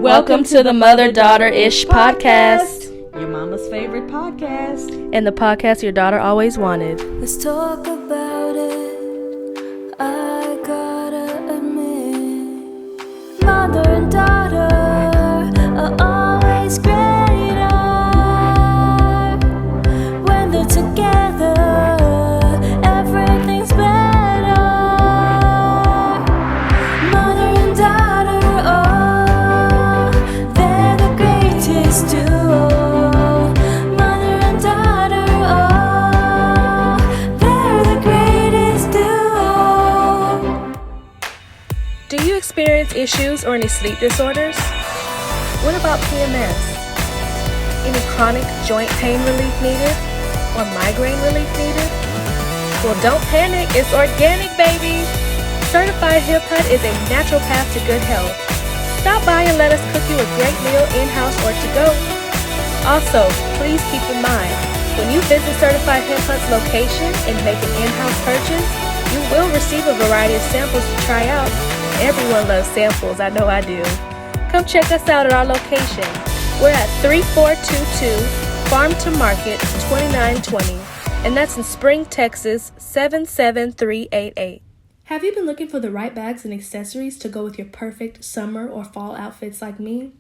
Welcome to the Mother-Daughter-ish podcast. Your mama's favorite podcast. And the podcast your daughter always wanted. Let's talk about it. I gotta admit, mother and daughter are always greater when they're together. Everything's better. Mother and daughter, oh, they're the greatest duo. Mother and daughter, oh, they're the greatest duo. Do you experience issues or any sleep disorders? What about PMS? Any chronic joint pain relief needed? Or migraine relief needed? Well, don't panic, it's organic, baby! Certified Hip Hut is a natural path to good health. Stop by and let us cook you a great meal in-house or to go. Also, please keep in mind, when you visit Certified Hip Hut's location and make an in-house purchase, you will receive a variety of samples to try out. Everyone loves samples, I know I do. Come check us out at our location. We're at 3422 Farm to Market 2920, and that's in Spring, Texas 77388. Have you been looking for the right bags and accessories to go with your perfect summer or fall outfits like me?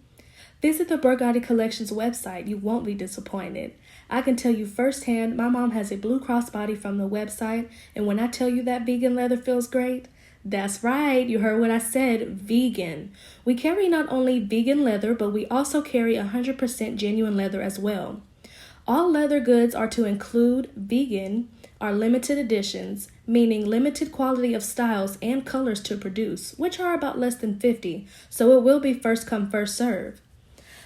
Visit the Burgatti Collections website. You won't be disappointed. I can tell you firsthand, my mom has a Blue Cross body from the website, and when I tell you that vegan leather feels great, that's right, you heard what I said, vegan. We carry not only vegan leather, but we also carry 100% genuine leather as well. All leather goods are to include vegan, are limited editions, meaning limited quality of styles and colors to produce, which are about less than 50, so it will be first come, first serve.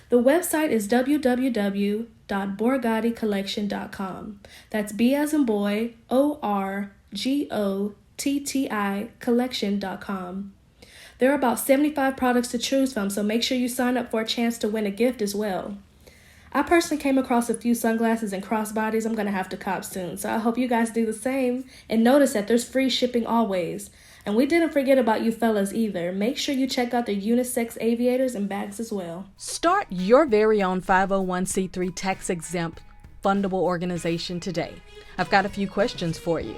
The website is www.borgatticollection.com. That's B as in boy, ORGOTTI collection.com. There are about 75 products to choose from, so make sure you sign up for a chance to win a gift as well. I personally came across a few sunglasses and crossbodies I'm going to have to cop soon, so I hope you guys do the same. And notice that there's free shipping always. And we didn't forget about you fellas either. Make sure you check out the unisex aviators and bags as well. Start your very own 501c3 tax-exempt fundable organization today. I've got a few questions for you.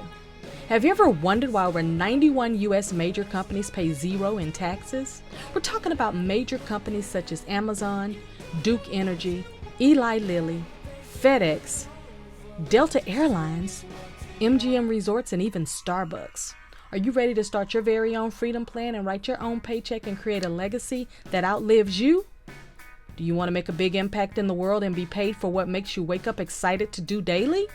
Have you ever wondered why over 91 U.S. major companies pay zero in taxes? We're talking about major companies such as Amazon, Duke Energy, Eli Lilly, FedEx, Delta Airlines, MGM Resorts, and even Starbucks. Are you ready to start your very own freedom plan and write your own paycheck and create a legacy that outlives you? Do you want to make a big impact in the world and be paid for what makes you wake up excited to do daily?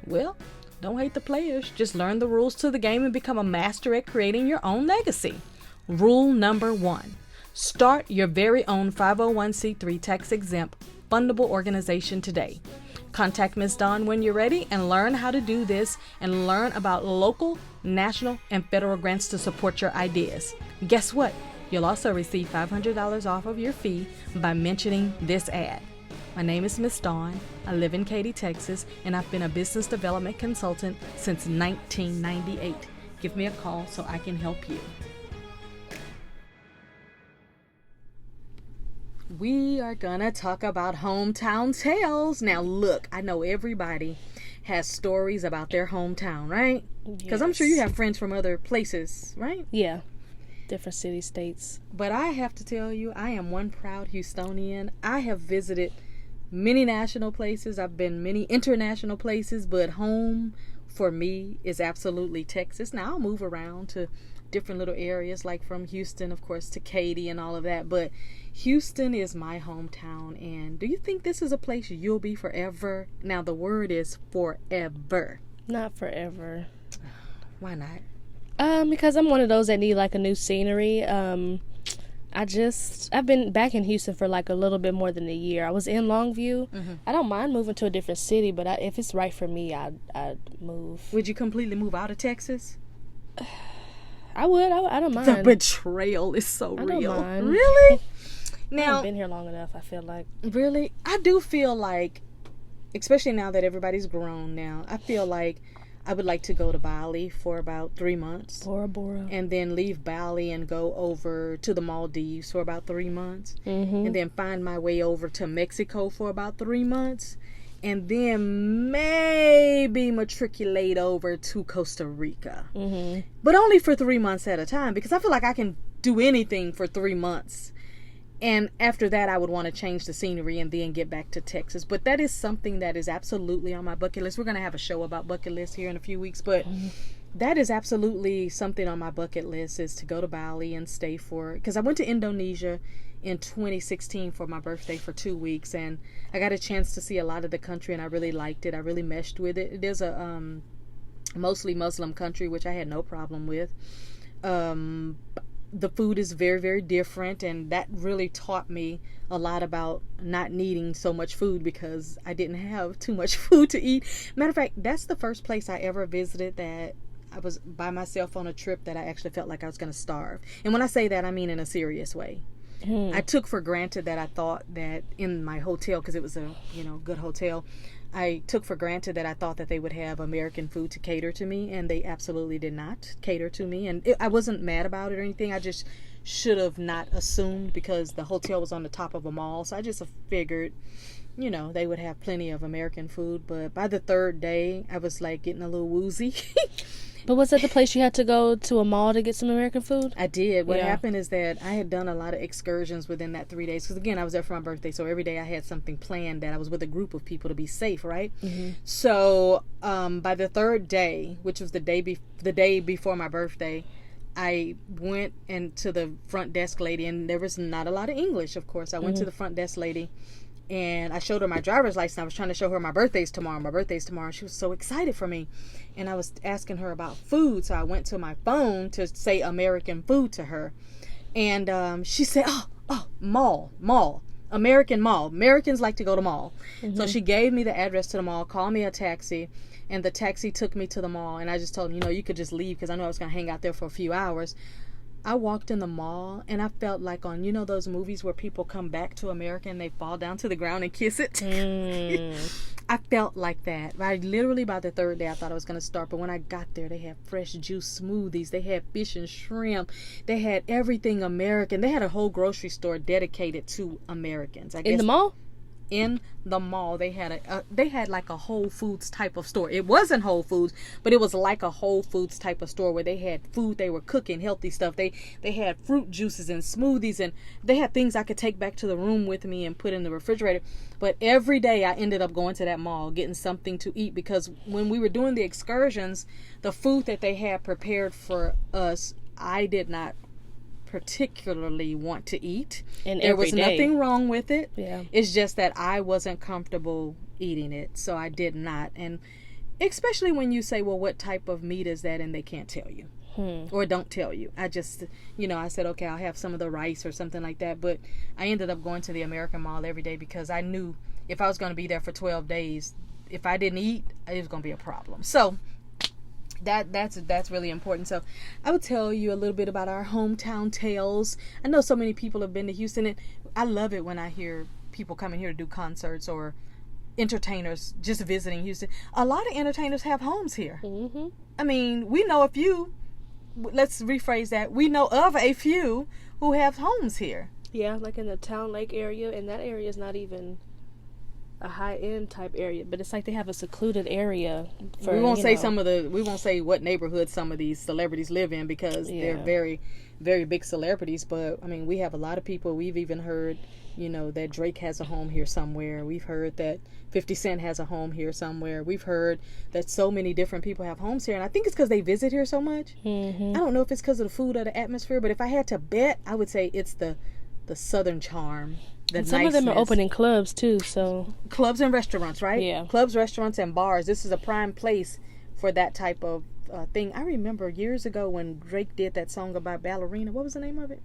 Well, don't hate the players. Just learn the rules to the game and become a master at creating your own legacy. Rule number 1. Start your very own 501c3 tax-exempt fundable organization today. Contact Ms. Dawn when you're ready and learn how to do this and learn about local, national, and federal grants to support your ideas. Guess what? You'll also receive $500 off of your fee by mentioning this ad. My name is Ms. Dawn. I live in Katy, Texas, and I've been a business development consultant since 1998. Give me a call so I can help you. We are gonna talk about hometown tales. Now look, I know everybody has stories about their hometown, right? Because I'm sure you have friends from other places, right? Yeah, different cities, states. But I have to tell you, I am one proud Houstonian. I have visited many national places. I've been many international places, but home for me is absolutely Texas. Now I'll move around to different little areas, like from Houston, of course, to Katy and all of that, but Houston is my hometown. And do you think this is a place you'll be forever? Now the word is forever. Not forever. Why not? Because I'm one of those that need like a new scenery. I've been back in Houston for like a little bit more than a year. I was in Longview. Mm-hmm. I don't mind moving to a different city, but if it's right for me, I'd move. Would you completely move out of Texas? I would. I don't mind. The betrayal is so real. Don't mind. Really? Now, I've been here long enough, I feel like. Really? I do feel like, especially now that everybody's grown now, I feel like I would like to go to Bali for about 3 months. Bora Bora. And then leave Bali and go over to the Maldives for about 3 months. And then find my way over to Mexico for about 3 months. And then maybe matriculate over to Costa Rica. But only for 3 months at a time, because I feel like I can do anything for 3 months. And after that, I would want to change the scenery and then get back to Texas. But that is something that is absolutely on my bucket list. We're going to have a show about bucket lists here in a few weeks. But that is absolutely something on my bucket list, is to go to Bali and stay for... Because I went to Indonesia in 2016 for my birthday for 2 weeks. And I got a chance to see a lot of the country, and I really liked it. I really meshed with it. It is a mostly Muslim country, which I had no problem with. The food is very, very different, and that really taught me a lot about not needing so much food, because I didn't have too much food to eat. Matter of fact, that's the first place I ever visited that I was by myself on a trip that I actually felt like I was going to starve. And when I say that, I mean in a serious way. I took for granted that I thought that in my hotel, because it was a good hotel, I took for granted that I thought that they would have American food to cater to me, and they absolutely did not cater to me. And I wasn't mad about it or anything. I just should have not assumed, because the hotel was on the top of a mall. So I just figured, they would have plenty of American food. But by the third day, I was like getting a little woozy. But was that the place you had to go to a mall to get some American food? I did. What happened is that I had done a lot of excursions within that 3 days. Because, again, I was there for my birthday. So every day I had something planned, that I was with a group of people to be safe, right? So by the third day, which was the day before my birthday, I went into the front desk lady. And there was not a lot of English, of course. I went to the front desk lady, and I showed her my driver's license. I was trying to show her my birthday's tomorrow. And she was so excited for me. And I was asking her about food. So I went to my phone to say American food to her. And she said, mall. American mall. Americans like to go to mall. So she gave me the address to the mall, called me a taxi. And the taxi took me to the mall. And I just told him, you could just leave, because I knew I was going to hang out there for a few hours. I walked in the mall, and I felt like on, those movies where people come back to America and they fall down to the ground and kiss it. I felt like that. Literally by the third day, I thought I was going to start. But when I got there, they had fresh juice smoothies. They had fish and shrimp. They had everything American. They had a whole grocery store dedicated to Americans. I guess, in the mall? In the mall, they had like a Whole Foods type of store. It wasn't Whole Foods, but it was like a Whole Foods type of store where they had food. They were cooking healthy stuff. They had fruit juices and smoothies, and they had things I could take back to the room with me and put in the refrigerator. But every day I ended up going to that mall, getting something to eat, because when we were doing the excursions, the food that they had prepared for us, I did not particularly want to eat. And there was nothing wrong with it. Yeah. It's just that I wasn't comfortable eating it, so I did not. And especially when you say, well, what type of meat is that, and they can't tell you or don't tell you. I just, I said, okay, I'll have some of the rice or something like that. But I ended up going to the American Mall every day, because I knew if I was going to be there for 12 days, if I didn't eat, it was going to be a problem. So that's really important. So I would tell you a little bit about our hometown tales. I know so many people have been to Houston, and I love it when I hear people coming here to do concerts, or entertainers just visiting Houston. A lot of entertainers have homes here. I mean, we know a few. Let's rephrase that. We know of a few who have homes here. Yeah, like in the Town Lake area, and that area is not even a high-end type area, but it's like they have a secluded area for, we won't say what neighborhood some of these celebrities live in, because they're very, very big celebrities. But I mean, we have a lot of people. We've even heard that Drake has a home here somewhere. We've heard that 50 Cent has a home here somewhere. We've heard that so many different people have homes here, and I think it's because they visit here so much. I don't know if it's because of the food or the atmosphere, but if I had to bet, I would say it's the southern charm. And some of them are opening clubs too, so clubs and restaurants, right? Yeah, clubs, restaurants, and bars. This is a prime place for that type of thing. I remember years ago when Drake did that song about ballerina. What was the name of it?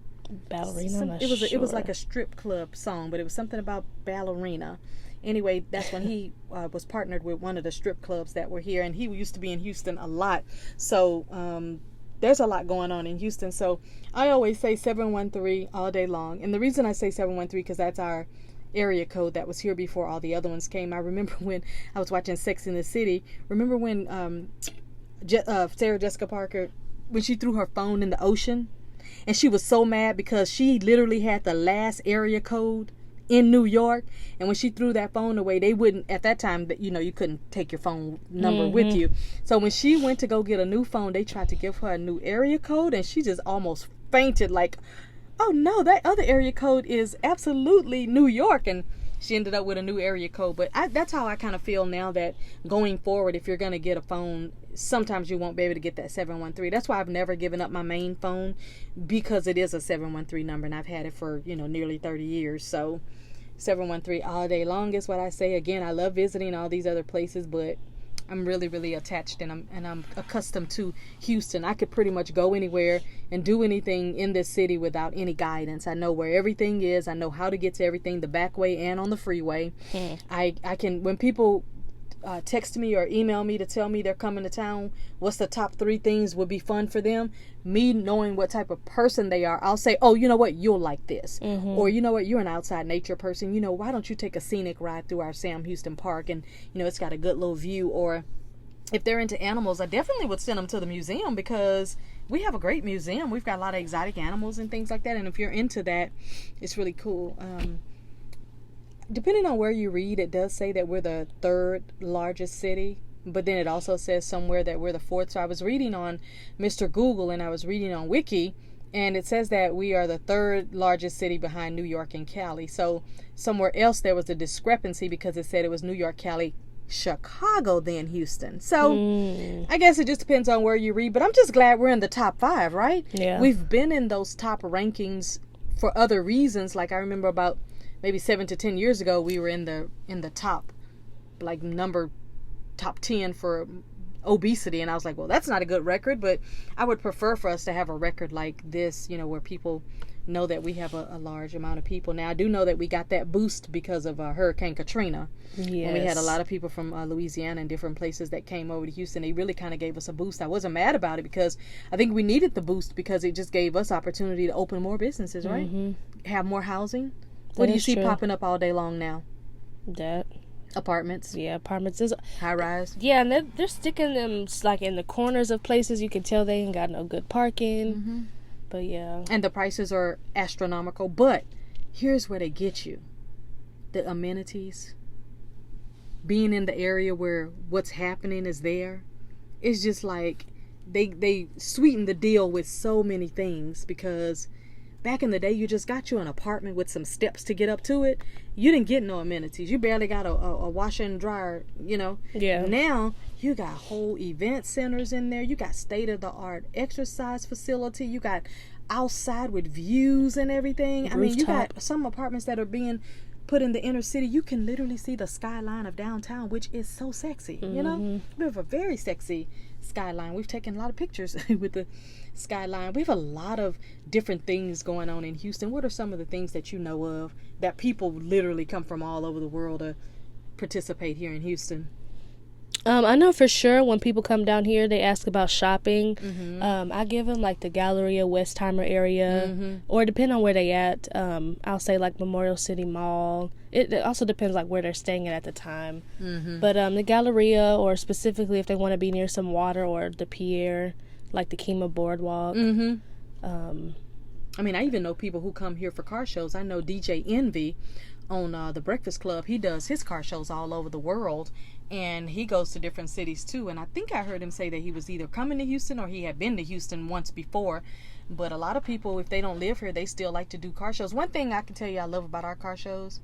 Ballerina. It was like a strip club song, but it was something about ballerina. Anyway, that's when he was partnered with one of the strip clubs that were here, and he used to be in Houston a lot. So there's a lot going on in Houston. So I always say 713 all day long. And the reason I say 713 because that's our area code that was here before all the other ones came. I remember when I was watching Sex in the City. Remember when Sarah Jessica Parker, when she threw her phone in the ocean, and she was so mad because she literally had the last area code in New York, and when she threw that phone away, they wouldn't, at that time, you couldn't take your phone number with you. So when she went to go get a new phone, they tried to give her a new area code, and she just almost fainted, like, oh no, that other area code is absolutely New York. And she ended up with a new area code. But that's how I kind of feel now, that going forward, if you're going to get a phone, sometimes you won't be able to get that 713. That's why I've never given up my main phone, because it is a 713 number, and I've had it for, nearly 30 years. So 713 all day long is what I say. Again, I love visiting all these other places, but I'm really, really attached, and I'm accustomed to Houston. I could pretty much go anywhere and do anything in this city without any guidance. I know where everything is. I know how to get to everything, the back way and on the freeway. I can, when people text me or email me to tell me they're coming to town, what's the top 3 things would be fun for them, me knowing what type of person they are, I'll say, oh, you know what, you'll like this. Or, you know what, you're an outside nature person, why don't you take a scenic ride through our Sam Houston Park, and it's got a good little view. Or if they're into animals, I definitely would send them to the museum, because we have a great museum. We've got a lot of exotic animals and things like that, and if you're into that, it's really cool. Depending on where you read, it does say that we're the 3rd largest city, but then it also says somewhere that we're the 4th. So I was reading on Mr. Google, and I was reading on Wiki, and it says that we are the 3rd largest city behind New York and Cali. So somewhere else there was a discrepancy, because it said it was New York, Cali, Chicago, then Houston. So I guess it just depends on where you read, but I'm just glad we're in the top 5, right? Yeah. We've been in those top rankings for other reasons. Like, I remember about maybe 7 to 10 years ago, we were in the top, like, top 10 for obesity, and I was like, well, that's not a good record. But I would prefer for us to have a record like this, where people know that we have a large amount of people. Now, I do know that we got that boost because of Hurricane Katrina. Yes. And we had a lot of people from Louisiana and different places that came over to Houston. They really kind of gave us a boost. I wasn't mad about it, because I think we needed the boost, because it just gave us opportunity to open more businesses, right? Have more housing. What do you see popping up all day long now? That. Apartments. Yeah, apartments is high rise. Yeah, and they're sticking them like in the corners of places. You can tell they ain't got no good parking. But yeah. And the prices are astronomical. But here's where they get you. The amenities. Being in the area where what's happening is there. It's just like they sweeten the deal with so many things, because back in the day, you just got you an apartment with some steps to get up to it. You didn't get no amenities. You barely got a washer and dryer, Yeah. Now, you got whole event centers in there. You got state-of-the-art exercise facility. You got outside with views and everything. I mean, you got some apartments that are being put in the inner city. You can literally see the skyline of downtown, which is so sexy, We have a very sexy skyline. We've taken a lot of pictures with the skyline. We have a lot of different things going on in Houston. What are some of the things that you know of that people literally come from all over the world to participate here in Houston? I know for sure when people come down here, they ask about shopping. I give them like the Galleria, Westheimer area, or depending on where they at, I'll say like Memorial City Mall. It also depends like where they're staying at the time. But the Galleria, or specifically if they want to be near some water, or the Pier, like the Kima Boardwalk. I mean, I even know people who come here for car shows. I know DJ Envy on the Breakfast Club. He does his car shows all over the world, and he goes to different cities too. And I think I heard him say that he was either coming to Houston or he had been to Houston once before. But a lot of people, if they don't live here, they still like to do car shows. One thing I can tell you I love about our car shows,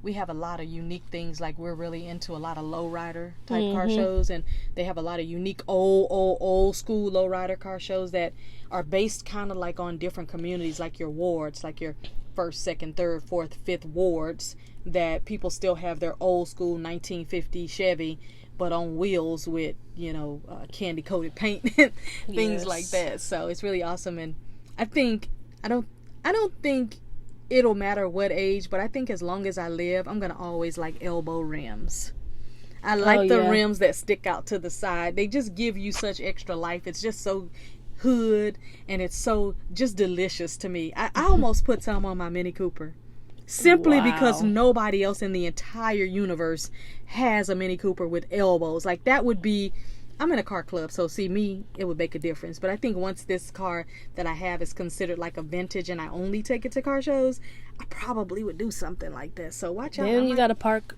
we have a lot of unique things. Like, we're really into a lot of lowrider type car shows, and they have a lot of unique old school lowrider car shows that are based kind of like on different communities, like your wards, like your 1st, 2nd, 3rd, 4th, 5th wards, that people still have their old school 1950 Chevy, but on wheels with, candy coated paint and things like that. So it's really awesome. And I don't think it'll matter what age, but I think as long as I live, I'm gonna always like elbow rims. I like the rims that stick out to the side. They just give you such extra life. It's just so hood, and it's so just delicious to me. I almost put some on my Mini Cooper, simply because nobody else in the entire universe has a Mini Cooper with elbows. Like, that would be I'm in a car club, so see me, it would make a difference. But I think once this car that I have is considered like a vintage and I only take it to car shows, I probably would do something like that. So watch out. Then you got to park.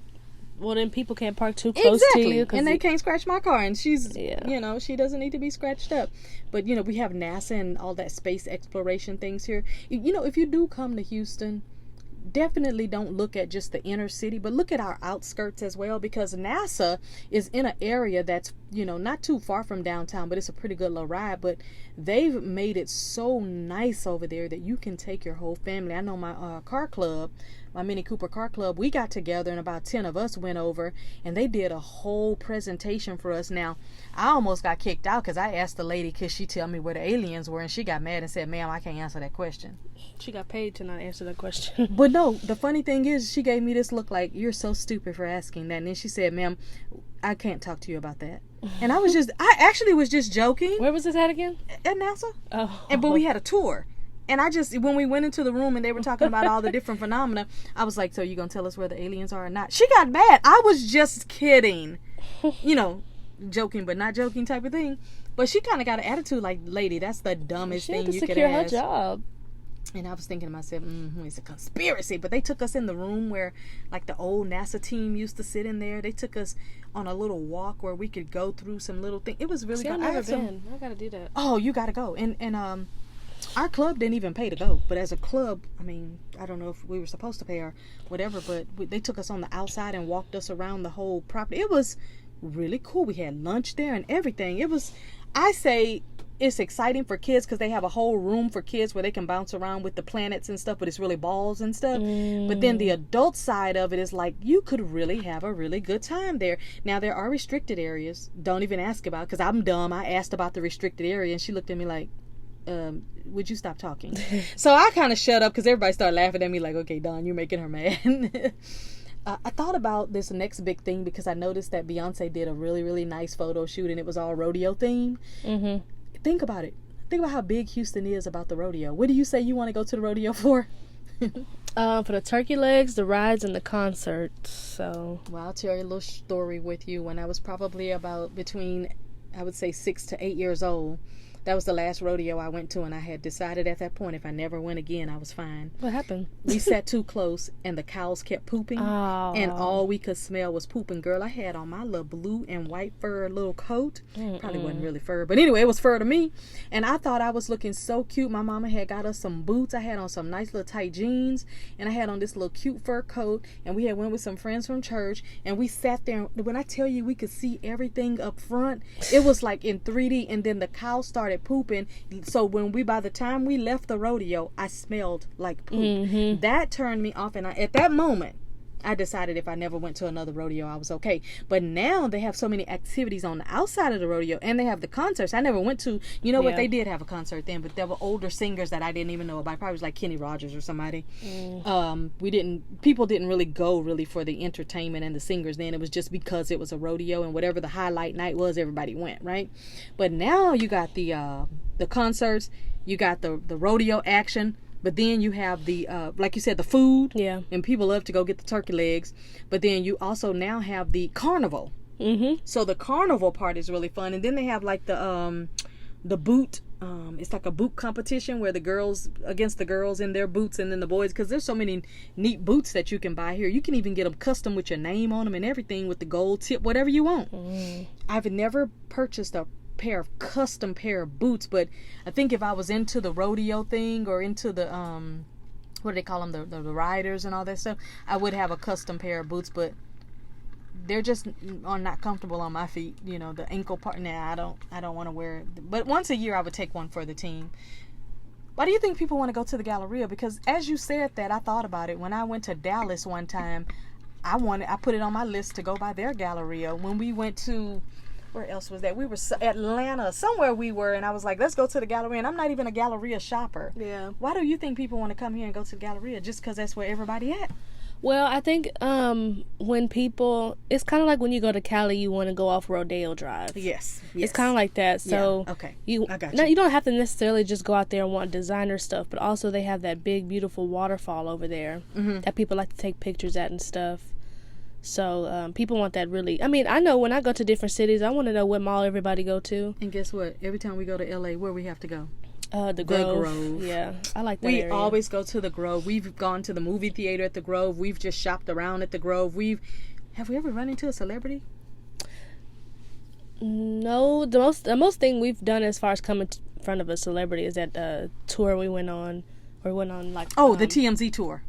Well, then people can't park too close to you. And they can't scratch my car. And she's, she doesn't need to be scratched up. But, we have NASA and all that space exploration things here. If you do come to Houston, definitely don't look at just the inner city, but look at our outskirts as well, because NASA is in an area that's, not too far from downtown, but it's a pretty good little ride. But they've made it so nice over there that you can take your whole family. I know my car club, my Mini Cooper car club, we got together and about 10 of us went over and they did a whole presentation for us. Now, I almost got kicked out because I asked the lady, could she tell me where the aliens were, and she got mad and said, ma'am, I can't answer that question. She got paid to not answer that question. But no, the funny thing is, she gave me this look like, you're so stupid for asking that. And then she said, ma'am, I can't talk to you about that. And I actually was just joking. Where was this at again? At NASA. Oh. But we had a tour. And when we went into the room and they were talking about all the different phenomena, I was like, so you gonna tell us where the aliens are or not? She got mad. I was just kidding. Joking but not joking type of thing. But she kind of got an attitude like, lady, that's the dumbest thing you could ask. She had to secure her job. And I was thinking to myself, it's a conspiracy. But they took us in the room where, like, the old NASA team used to sit in there. They took us on a little walk where we could go through some little things. It was really good. I've never been. I gotta do that. Oh, you gotta go. And our club didn't even pay to go. But as a club, I don't know if we were supposed to pay or whatever, but they took us on the outside and walked us around the whole property. It was really cool. We had lunch there and everything. It's exciting for kids because they have a whole room for kids where they can bounce around with the planets and stuff, but it's really balls and stuff. But then the adult side of it is like, you could really have a really good time there. Now, there are restricted areas. Don't even ask about, because I'm dumb. I asked about the restricted area and she looked at me like, would you stop talking? So I kind of shut up because everybody started laughing at me like, okay, Dawn, you're making her mad. I thought about this next big thing because I noticed that Beyonce did a really, really nice photo shoot and it was all rodeo themed. Mm-hmm. Think about it. Think about how big Houston is about the rodeo. What do you say you want to go to the rodeo for? For the turkey legs, the rides, and the concerts. So, well, I'll tell you a little story with you. When I was probably about between, I would say, 6 to 8 years old, that was the last rodeo I went to, and I had decided at that point if I never went again, I was fine. What happened? We sat too close, and the cows kept pooping, and all we could smell was pooping. Girl, I had on my little blue and white fur little coat. Probably wasn't really fur, but anyway, it was fur to me, and I thought I was looking so cute. My mama had got us some boots. I had on some nice little tight jeans, and I had on this little cute fur coat, and we had went with some friends from church, and we sat there. When I tell you we could see everything up front, it was like in 3D, and then the cows started pooping. So by the time we left the rodeo, I smelled like poop. That turned me off, and at that moment I decided if I never went to another rodeo, I was okay. But now they have so many activities on the outside of the rodeo, and they have the concerts. I never went to, what, they did have a concert then, but there were older singers that I didn't even know about. Probably was like Kenny Rogers or somebody. People didn't really go for the entertainment and the singers then. It was just because it was a rodeo, and whatever the highlight night was, everybody went, right? But now you got the concerts, you got the rodeo action. But then you have the, like you said, the food. Yeah. And people love to go get the turkey legs. But then you also now have the carnival. Mm-hmm. So the carnival part is really fun. And then they have like the boot. It's like a boot competition where the girls against the girls in their boots and then the boys. Because there's so many neat boots that you can buy here. You can even get them custom with your name on them and everything with the gold tip, whatever you want. I've never purchased a custom pair of boots, but I think if I was into the rodeo thing or into the what do they call them, the riders and all that stuff, I would have a custom pair of boots, but they're just are not comfortable on my feet. The ankle part. Nah, I don't want to wear it. But once a year I would take one for the team. Why do you think people want to go to the Galleria? Because as you said that, I thought about it. When I went to Dallas one time, I put it on my list to go by their Galleria. When we went to, where else was that? We were Atlanta, somewhere we were, and I was like, let's go to the Galleria. And I'm not even a Galleria shopper. Yeah. Why do you think people want to come here and go to the Galleria? Just because that's where everybody at? Well, I think when people, it's kind of like when you go to Cali, you want to go off Rodeo Drive. Yes. It's kind of like that. So yeah. Okay. I got you. You don't have to necessarily just go out there and want designer stuff, but also they have that big, beautiful waterfall over there that people like to take pictures at and stuff. So people want that really. I mean, I know when I go to different cities, I want to know what mall everybody go to. And guess what? Every time we go to LA, where we have to go? The Grove. Yeah, I like that We area. always go to the Grove. We've gone to the movie theater at the Grove. We've just shopped around at the Grove. Have we ever run into a celebrity? No, the most thing we've done as far as coming in front of a celebrity is that tour we went on, like the TMZ tour.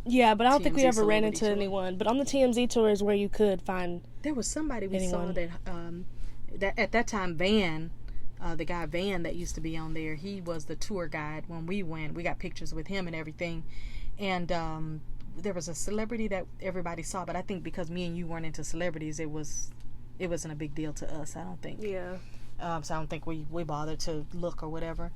Yeah, but I don't think we TMZ ever ran celebrity into tour. anyone. But on the TMZ tour is where you could find. There was somebody we saw Anyone. that at that time Van, the guy Van that used to be on there, he was the tour guide when we went. We got pictures with him and everything, and there was a celebrity that everybody saw, but I think because me and you weren't into celebrities, it wasn't a big deal to us. I don't think. Yeah. So I don't think we bothered to look or whatever.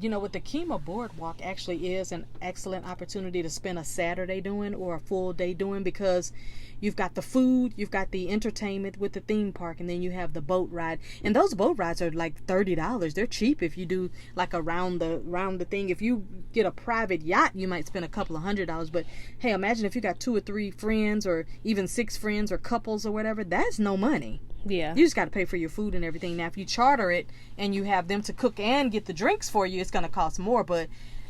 You know what, the Kemah Boardwalk actually is an excellent opportunity to spend a Saturday doing or a full day doing, because you've got the food, you've got the entertainment with the theme park, and then you have the boat ride. And those boat rides are like $30. They're cheap if you do like around the thing. If you get a private yacht, you might spend a couple of $100. But hey, imagine if you got 2 or 3 friends or even 6 friends or couples or whatever. That's no money. Yeah. You just got to pay for your food and everything. Now, if you charter it and you have them to cook and get the drinks for you, it's going to cost more. But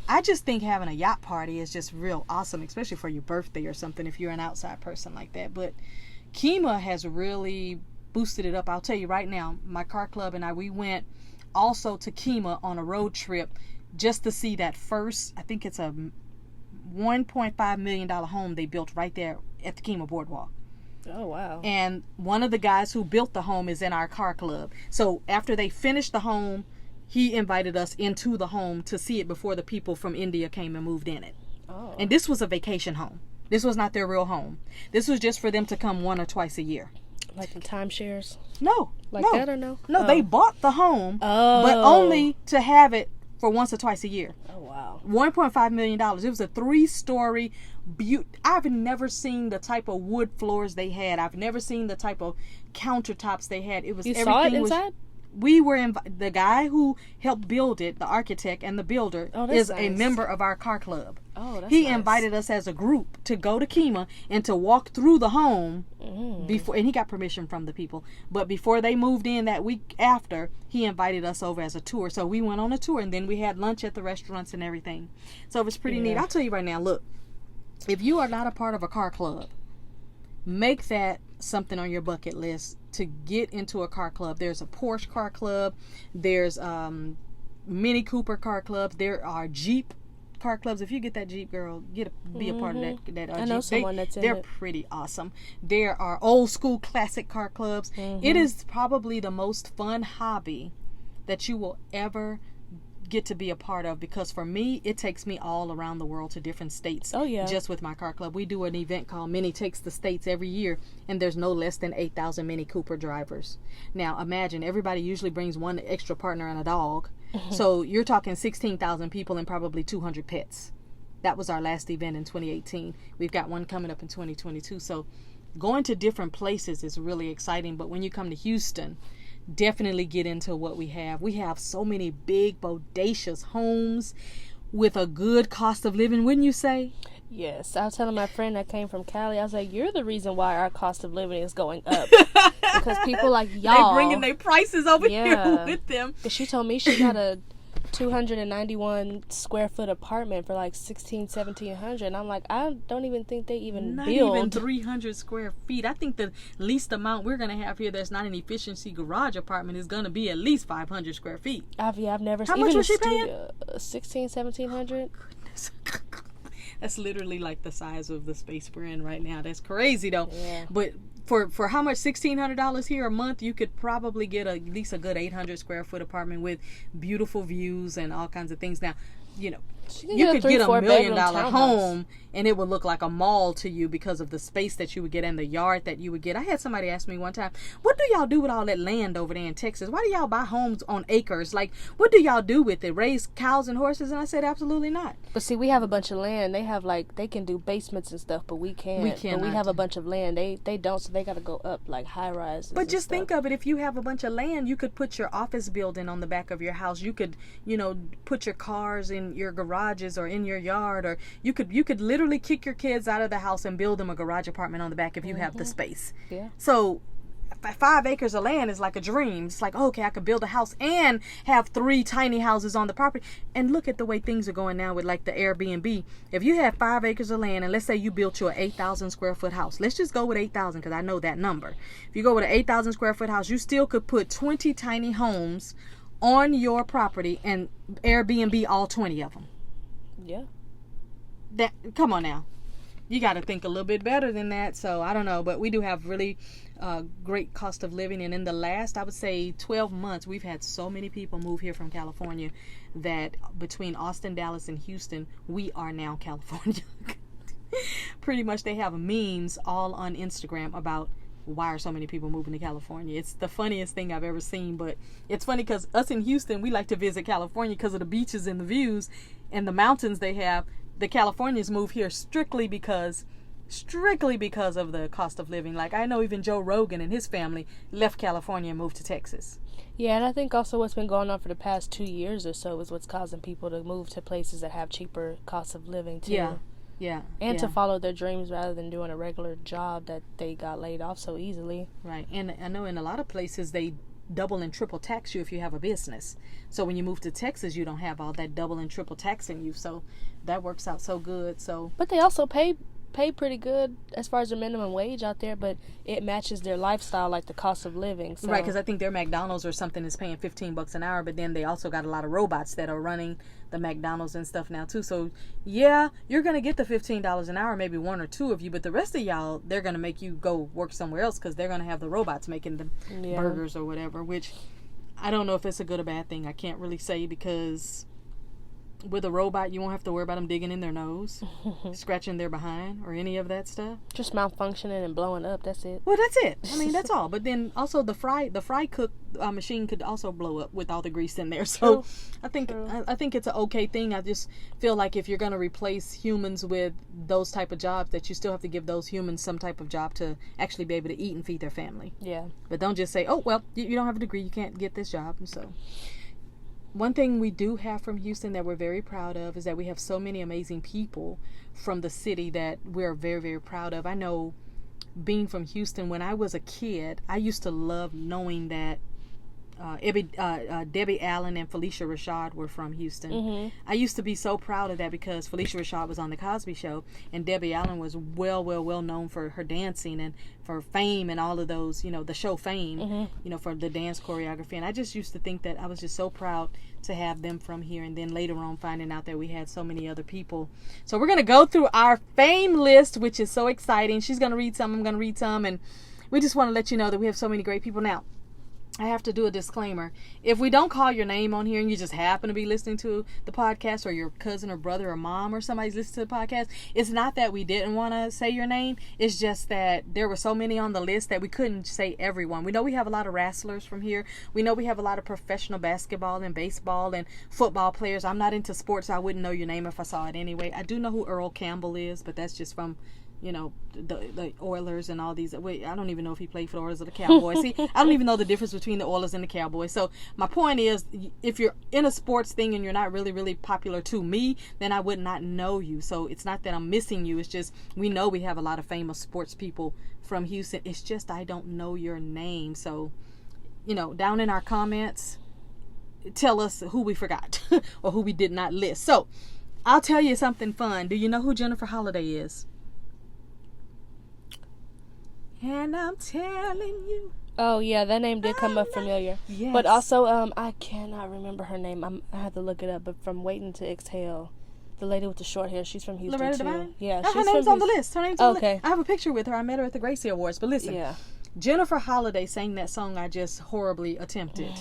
I just think having a yacht party is just real awesome, especially for your birthday or something if you're an outside person like that. But Kemah has really boosted it up. I'll tell you right now, my car club and we went also to Kemah on a road trip just to see that first, I think it's a $1.5 million home they built right there at the Kemah Boardwalk. Oh, wow. And one of the guys who built the home is in our car club. So after they finished the home, he invited us into the home to see it before the people from India came and moved in it. Oh. And this was a vacation home. This was not their real home. This was just for them to come 1 or twice a year. Like in timeshares? No. Like no. that or no? No, Oh. they bought the home, Oh. but only to have it for once or twice a year. Oh, wow. $1.5 million. It was a 3-story. I've never seen the type of wood floors they had. I've never seen the type of countertops they had. It was You saw it everything inside? We were the guy who helped build it, the architect and the builder, Oh, that's is a nice. member of our car club. Oh, that's He nice. invited us as a group to go to Kemah and to walk through the home before, and he got permission from the people. But before they moved in that week after, he invited us over as a tour. So we went on a tour, and then we had lunch at the restaurants and everything. So it was pretty neat. I'll tell you right now, look, if you are not a part of a car club, make that something on your bucket list to get into a car club. There's a Porsche car club. There's Mini Cooper car clubs. There are Jeep car clubs. If you get that Jeep, girl, be a part of that I know Jeep. someone that's in They're it. pretty awesome. There are old school classic car clubs. It is probably the most fun hobby that you will ever get to be a part of, because for me, it takes me all around the world to different states. Oh, yeah. Just with my car club. We do an event called Mini Takes the States every year, and there's no less than 8,000 Mini Cooper drivers. Now imagine, everybody usually brings one extra partner and a dog. So you're talking 16,000 people and probably 200 pets. That was our last event in 2018. We've got one coming up in 2022. So going to different places is really exciting. But when you come to Houston, definitely get into what we have. We have so many big, bodacious homes with a good cost of living, wouldn't you say? Yes. I was telling my friend that came from Cali, I was like, you're the reason why our cost of living is going up. Because people like y'all. They bringing their prices over Yeah. here with them. Because she told me she got a 291 square foot apartment for like $1,700. And I'm like, I don't even think they even Not build. even 300 square feet. I think the least amount we're going to have here that's not an efficiency garage apartment is going to be at least 500 square feet. I've never How seen. much Even was she a paying? studio, 1,700. That's literally like the size of the space we're in right now. That's crazy though. Yeah. But for how much, $1,600 here a month, you could probably get at least a good 800 square foot apartment with beautiful views and all kinds of things. Now, you know, can you get a could get a 3-4 $1 million bedroom townhouse. home and it would look like a mall to you because of the space that you would get and the yard that you would get. I had somebody ask me one time, what do y'all do with all that land over there in Texas? Why do y'all buy homes on acres? Like, what do y'all do with it? Raise cows and horses? And I said, absolutely not. But see, we have a bunch of land. They have like, they can do basements and stuff, but we can't. We But we cannot. have a bunch of land. They don't, so they got to go up like high rises. But just think of it, if you have a bunch of land, you could put your office building on the back of your house. You could, put your cars in your garages or in your yard, or you could literally literally kick your kids out of the house and build them a garage apartment on the back if you have the space. Yeah. So 5 acres of land is like a dream. It's like, okay, I could build a house and have 3 tiny houses on the property. And look at the way things are going now with like the Airbnb. If you have 5 acres of land and let's say you built you an 8,000 square foot house, let's just go with 8,000 because I know that number. If you go with an 8,000 square foot house, you still could put 20 tiny homes on your property and Airbnb all 20 of them. Yeah. Come on now. You got to think a little bit better than that. So I don't know, but we do have really great cost of living. And in the last, I would say 12 months, we've had so many people move here from California that between Austin, Dallas, and Houston, we are now California. Pretty much they have memes all on Instagram about why are so many people moving to California. It's the funniest thing I've ever seen, but it's funny because us in Houston, we like to visit California because of the beaches and the views and the mountains they have. The Californians move here strictly because of the cost of living. Like I know even Joe Rogan and his family left California and moved to Texas. Yeah, and I think also what's been going on for the past 2 years or so is what's causing people to move to places that have cheaper costs of living too. Yeah. And to follow their dreams rather than doing a regular job that they got laid off so easily. Right. And I know in a lot of places they double and triple tax you if you have a business. So when you move to Texas, you don't have all that double and triple taxing you. So that works out so good. So but they also pay pretty good as far as their minimum wage out there, but it matches their lifestyle, like the cost of living. So. Right, because I think their McDonald's or something is paying $15 an hour, but then they also got a lot of robots that are running the McDonald's and stuff now too. So yeah, you're gonna get the $15 an hour, maybe 1 or 2 of you, but the rest of y'all, they're gonna make you go work somewhere else because they're gonna have the robots making the burgers or whatever. Which I don't know if it's a good or bad thing. I can't really say because with a robot, you won't have to worry about them digging in their nose, scratching their behind, or any of that stuff. Just malfunctioning and blowing up. That's it. Well, that's it. I mean, that's all. But then also the fry cook machine could also blow up with all the grease in there. So I think it's an okay thing. I just feel like if you're gonna replace humans with those type of jobs, that you still have to give those humans some type of job to actually be able to eat and feed their family. Yeah. But don't just say, oh well, you don't have a degree, you can't get this job. And so. One thing we do have from Houston that we're very proud of is that we have so many amazing people from the city that we're very, very proud of. I know being from Houston, when I was a kid, I used to love knowing that Debbie Allen and Felicia Rashad were from Houston. Mm-hmm. I used to be so proud of that because Felicia Rashad was on the Cosby Show and Debbie Allen was well known for her dancing and for Fame and all of those, the show Fame, mm-hmm. For the dance choreography. And I just used to think that I was just so proud to have them from here. And then later on finding out that we had so many other people. So we're going to go through our Fame list, which is so exciting. She's going to read some, I'm going to read some. And we just want to let you know that we have so many great people. Now, I have to do a disclaimer. If we don't call your name on here and you just happen to be listening to the podcast, or your cousin or brother or mom or somebody's listening to the podcast, it's not that we didn't want to say your name. It's just that there were so many on the list that we couldn't say everyone. We know we have a lot of wrestlers from here. We know we have a lot of professional basketball and baseball and football players. I'm not into sports, so I wouldn't know your name if I saw it anyway. I do know who Earl Campbell is, but that's just from the Oilers and all these. Wait, I don't even know if he played for the Oilers or the Cowboys. See, I don't even know the difference between the Oilers and the Cowboys. So my point is, if you're in a sports thing and you're not really, really popular to me, then I would not know you. So it's not that I'm missing you. It's just we know we have a lot of famous sports people from Houston. It's just I don't know your name. So, down in our comments, tell us who we forgot or who we did not list. So I'll tell you something fun. Do you know who Jennifer Holliday is? And I'm telling you. Oh, yeah, that name did come up familiar. Yes. But also, I cannot remember her name. I have to look it up. But from Waiting to Exhale, the lady with the short hair, she's from Houston, Loretta too. Devine? Yeah, her name's on the list. Her name's on the list. I have a picture with her. I met her at the Gracie Awards. But listen, Jennifer Holliday sang that song I just horribly attempted.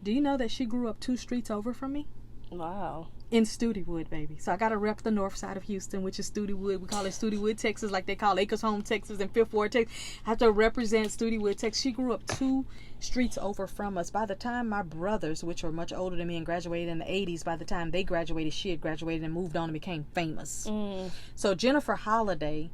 Do you know that she grew up 2 streets over from me? Wow. In Studewood, baby. So I got to rep the north side of Houston, which is Studewood. We call it Studewood, Texas, like they call Acres Home, Texas, and Fifth Ward, Texas. I have to represent Studewood, Texas. She grew up 2 streets over from us. By the time my brothers, which were much older than me and graduated in the 80s, by the time they graduated, she had graduated and moved on and became famous. So Jennifer Holliday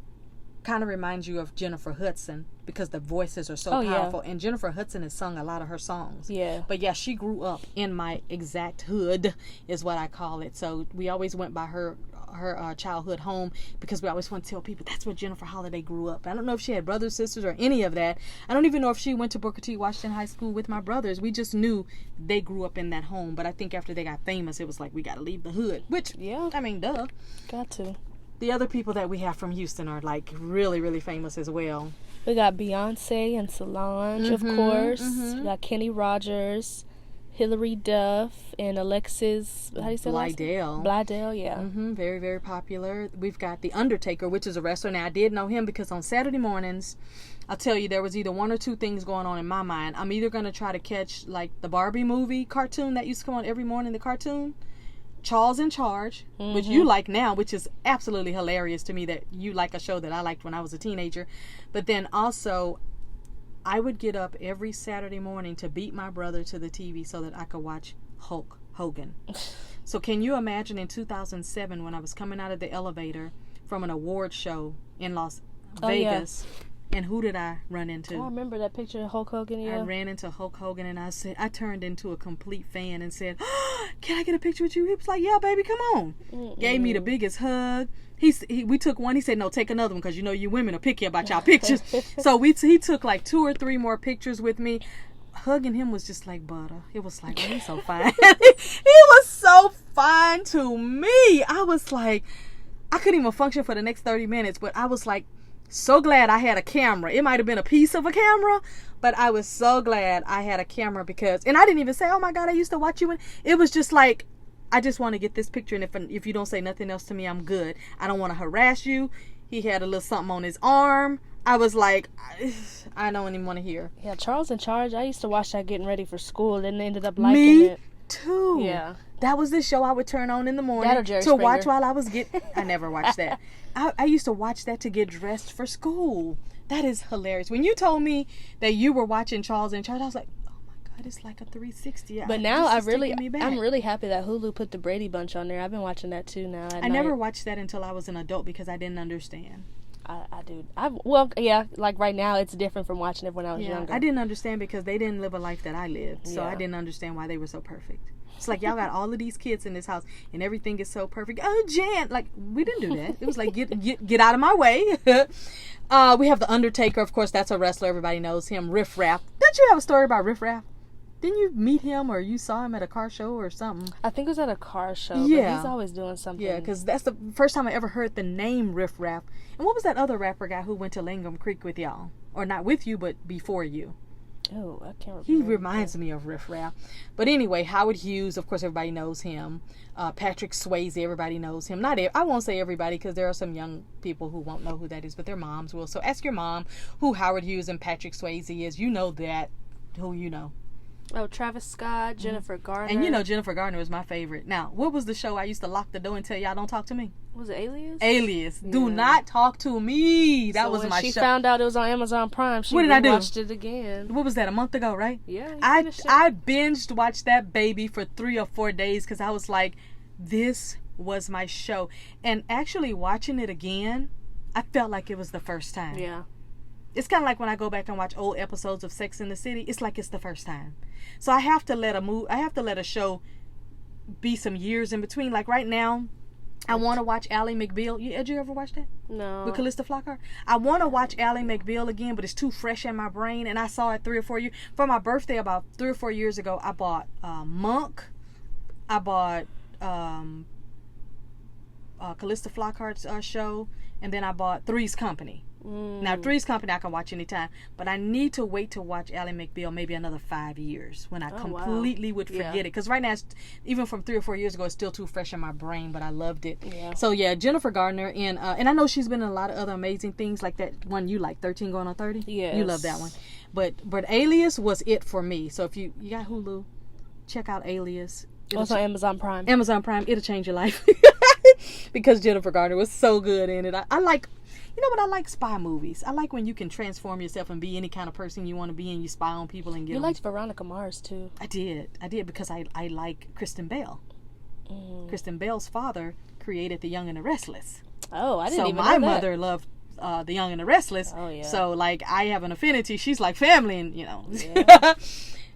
kind of reminds you of Jennifer Hudson because the voices are so powerful. And Jennifer Hudson has sung a lot of her songs. Yeah. But yeah, she grew up in my exact hood is what I call it. So we always went by her her childhood home, because we always want to tell people that's where Jennifer Holliday grew up. I don't know if she had brothers, sisters, or any of that. I don't even know if she went to Booker T. Washington High School with my brothers. We just knew they grew up in that home. But I think after they got famous, it was like, we got to leave the hood. Which, Yeah. I mean, duh. Got to. The other people that we have from Houston are like really, really famous as well. We got Beyonce and Solange, of course. We got Kenny Rogers, Hilary Duff, and Alexis, how do you say Bledel. Bledel, yeah. Very, very popular. We've got The Undertaker, which is a wrestler. Now, I did know him because on Saturday mornings, I'll tell you, there was either one or two things going on in my mind. I'm either going to try to catch, like, the Barbie movie cartoon that used to come on every morning, the cartoon, Charles in Charge, which you like now, which is absolutely hilarious to me that you like a show that I liked when I was a teenager. But then also, I would get up every Saturday morning to beat my brother to the TV so that I could watch Hulk Hogan. So can you imagine in 2007 when I was coming out of the elevator from an award show in Las Vegas, and who did I run into? I remember that picture of Hulk Hogan, yeah. I ran into Hulk Hogan, and I turned into a complete fan and said, oh, can I get a picture with you? He was like, yeah, baby, come on. Gave me the biggest hug. We took one. He said, no, take another one, because you know you women are picky about y'all pictures. So he took like 2 or 3 more pictures with me. Hugging him was just like butter. It was like, oh, he's so fine. He was so fine to me. I was like, I couldn't even function for the next 30 minutes, but I was like, so glad I had a camera. It might have been a piece of a camera, but I was so glad I had a camera because, and I didn't even say, oh my God, I used to watch you. And it was just like, I just want to get this picture. And if you don't say nothing else to me, I'm good. I don't want to harass you. He had a little something on his arm. I was like, I don't even want to hear. Yeah, Charles in Charge. I used to watch that getting ready for school and ended up liking it. Me too. Yeah. That was the show I would turn on in the morning That or Jerry to watch Springer. while I was I never watched that. I used to watch that to get dressed for school. That is hilarious. When you told me that you were watching Charles in Charge, I was like, oh my God, it's like a 360. But now This is taking me back. I'm really happy that Hulu put the Brady Bunch on there. I've been watching that too now. I never watched that until I was an adult because I didn't understand. I do. Well, yeah, like right now it's different from watching it when I was younger. I didn't understand because they didn't live a life that I lived. So Yeah. I didn't understand why they were so perfect. It's like, y'all got all of these kids in this house and everything is so perfect. Oh, Jan, like, we didn't do that. It was like, get out of my way. We have The Undertaker, of course, that's a wrestler. Everybody knows him. Riff Raff. Didn't you have a story about Riff Raff? Didn't you meet him or you saw him at a car show or something? I think it was at a car show. Yeah. But he's always doing something. Yeah, because that's the first time I ever heard the name Riff Raff. And what was that other rapper guy who went to Langham Creek with y'all? Or not with you, but before you? Oh, I can't remember. He reminds me of Riff Raff. But anyway, Howard Hughes, of course, everybody knows him. Patrick Swayze, everybody knows him. I won't say everybody because there are some young people who won't know who that is, but their moms will. So ask your mom who Howard Hughes and Patrick Swayze is. You know that. Who you know. Oh, Travis Scott, Jennifer Garner. And you know Jennifer Garner is my favorite. Now, what was the show I used to lock the door and tell y'all don't talk to me? Was it Alias? Alias. Do Yeah. not talk to me. That So was when my she show. found out it was on Amazon Prime, she What did I do? watched it again. What was that, a month ago, right? Yeah, you I finished it. binged watched that baby for 3 or 4 days because I was like, this was my show. And actually watching it again, I felt like it was the first time. Yeah. It's kind of like when I go back and watch old episodes of Sex and the City. It's like it's the first time. So I have to let a show be some years in between. Like right now, I want to watch Ally McBeal. Did you ever watch that? No. With Callista Flockhart? I want to watch Ally McBeal again, but it's too fresh in my brain. And I saw it 3 or 4 years. For my birthday about 3 or 4 years ago, I bought Monk. I bought Callista Flockhart's show. And then I bought Three's Company. Now, Three's Company I can watch anytime, but I need to wait to watch Ally McBeal maybe another 5 years when I completely would forget it. Because right now, even from 3 or 4 years ago, it's still too fresh in my brain, but I loved it. Yeah. So, yeah, Jennifer Gardner, and I know she's been in a lot of other amazing things, like that one you like, 13 Going on 30. Yes. You love that one. But Alias was it for me. So if you got Hulu, check out Alias. Also Amazon Prime. Amazon Prime, it'll change your life. Because Jennifer Garner was so good in it. I like, you know what, I like spy movies. I like when you can transform yourself and be any kind of person you want to be and you spy on people and get You them. liked Veronica Mars too. I did because I like Kristen Bell. Kristen Bell's father created The Young and the Restless. Oh, I didn't So even know my that. mother loved The Young and the Restless. Oh, yeah. So like I have an affinity. She's like family, and you know. Yeah.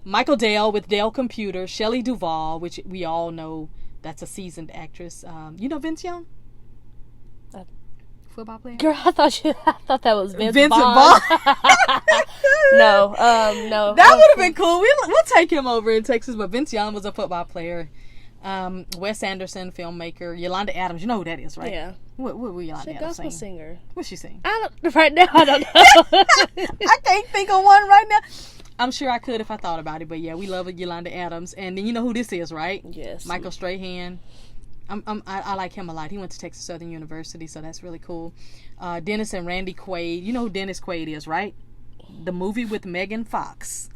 Michael Dale with Dale Computer, Shelley Duvall, which we all know that's a seasoned actress. You know Vince Young? Football player? Girl, I thought that was Vince Vincent Vaughn. Vaughn. No. That would have been cool. We'll take him over in Texas, but Vince Young was a football player. Wes Anderson, filmmaker. Yolanda Adams, you know who that is, right? Yeah. What Yolanda She's a Adams gospel sing? singer. What's she sing? Right now, I don't know. I can't think of one right now. I'm sure I could if I thought about it, but yeah, we love Yolanda Adams. And then you know who this is, right? Yes. Michael Strahan. I like him a lot. He went to Texas Southern University, so that's really cool. Dennis and Randy Quaid. You know who Dennis Quaid is, right? The movie with Megan Fox.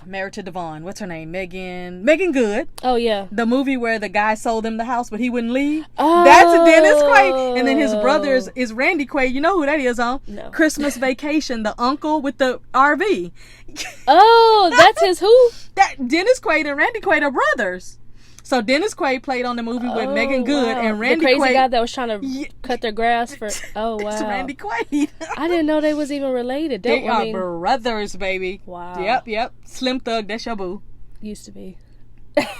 Married to Devon. What's her name? Megan Good. Oh, yeah. The movie where the guy sold him the house, but he wouldn't leave. Oh. That's Dennis Quaid. And then his brother is Randy Quaid. You know who that is on? No. Christmas Vacation, the uncle with the RV. Oh, that's his who? That Dennis Quaid and Randy Quaid are brothers. So Dennis Quaid played on the movie with Megan Good, and Randy the crazy Quaid, guy that was trying to cut their grass for. Oh wow, that's Randy Quaid. I didn't know they was even related. They are brothers, baby. Wow. Yep. Slim Thug, that's your boo. Used to be.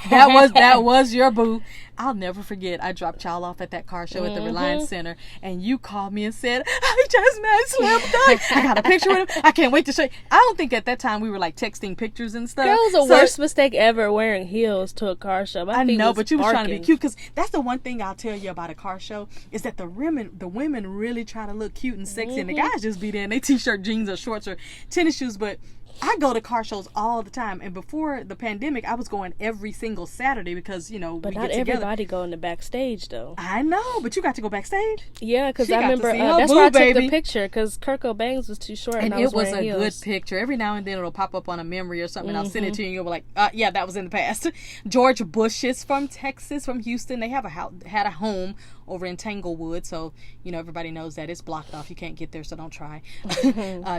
That was your boo. I'll never forget. I dropped y'all off at that car show at the Reliance Center, and you called me and said, "I just met Slim Thug. I got a picture with him. I can't wait to show you." I don't think at that time we were like texting pictures and stuff. That was the worst mistake ever, wearing heels to a car show. I know, but you was trying to be cute, because that's the one thing I'll tell you about a car show is that the women really try to look cute and sexy, and the guys just be there in their t-shirt, jeans, or shorts, or tennis shoes. But I go to car shows all the time, and before the pandemic, I was going every single Saturday because, you know, but we not get together. Everybody go in the backstage though. I know, but you got to go backstage. Yeah, because She I got to remember see her that's boo, why I took baby. the picture, because Kurt Cobain's was too short, and I it was wearing a heels. good picture. Every now and then it'll pop up on a memory or something, and I'll send it to you, and you'll be like, yeah, that was in the past. George Bush is from Texas, from Houston. They have had a home over in Tanglewood, so you know everybody knows that it's blocked off. You can't get there, so don't try.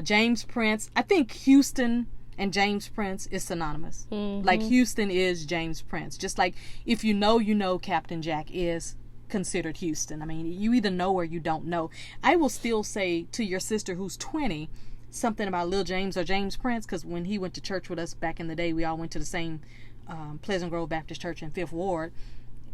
James Prince. I think Houston and James Prince is synonymous. Like Houston is James Prince. Just like if you know Captain Jack is considered Houston. I mean, you either know or you don't know. I will still say to your sister who's 20 something about Lil James or James Prince, because when he went to church with us back in the day, we all went to the same Pleasant Grove Baptist Church in 5th Ward.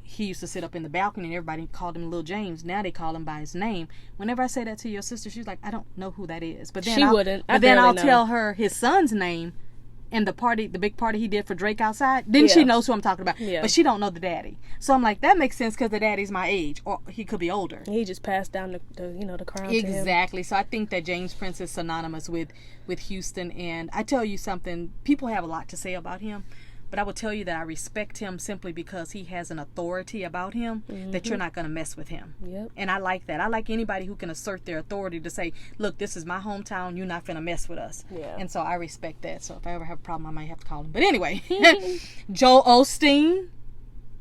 He used to sit up in the balcony and everybody called him Lil James. Now they call him by his name. Whenever I say that to your sister, she's like, I don't know who that is. But then She wouldn't. But then I'll tell her his son's name and the big party he did for Drake outside. Then she knows who I'm talking about. Yeah. But she don't know the daddy. So I'm like, that makes sense because the daddy's my age, or he could be older. He just passed down the crown to him. Exactly. So I think that James Prince is synonymous with Houston. And I tell you something, people have a lot to say about him. But I will tell you that I respect him simply because he has an authority about him that you're not going to mess with him. Yep. And I like that. I like anybody who can assert their authority to say, look, this is my hometown. You're not going to mess with us. Yeah. And so I respect that. So if I ever have a problem, I might have to call him. But anyway, Joel Osteen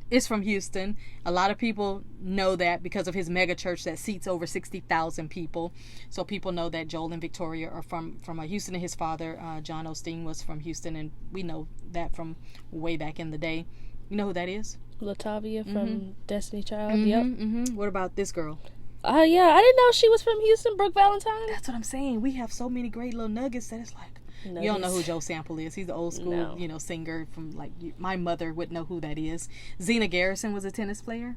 is from Houston. A lot of people know that because of his mega church that seats over 60,000 people. So people know that Joel and Victoria are from Houston, and his father, John Osteen, was from Houston, and we know that from way back in the day. You know who that is? Latavia from Destiny Child. Yep. What about this girl? Yeah, I didn't know she was from Houston. Brooke Valentine. That's what I'm saying. We have so many great little nuggets that it's like, you don't know who Joe Sample is. He's the old school, singer from like my mother would know who that is. Zena Garrison was a tennis player.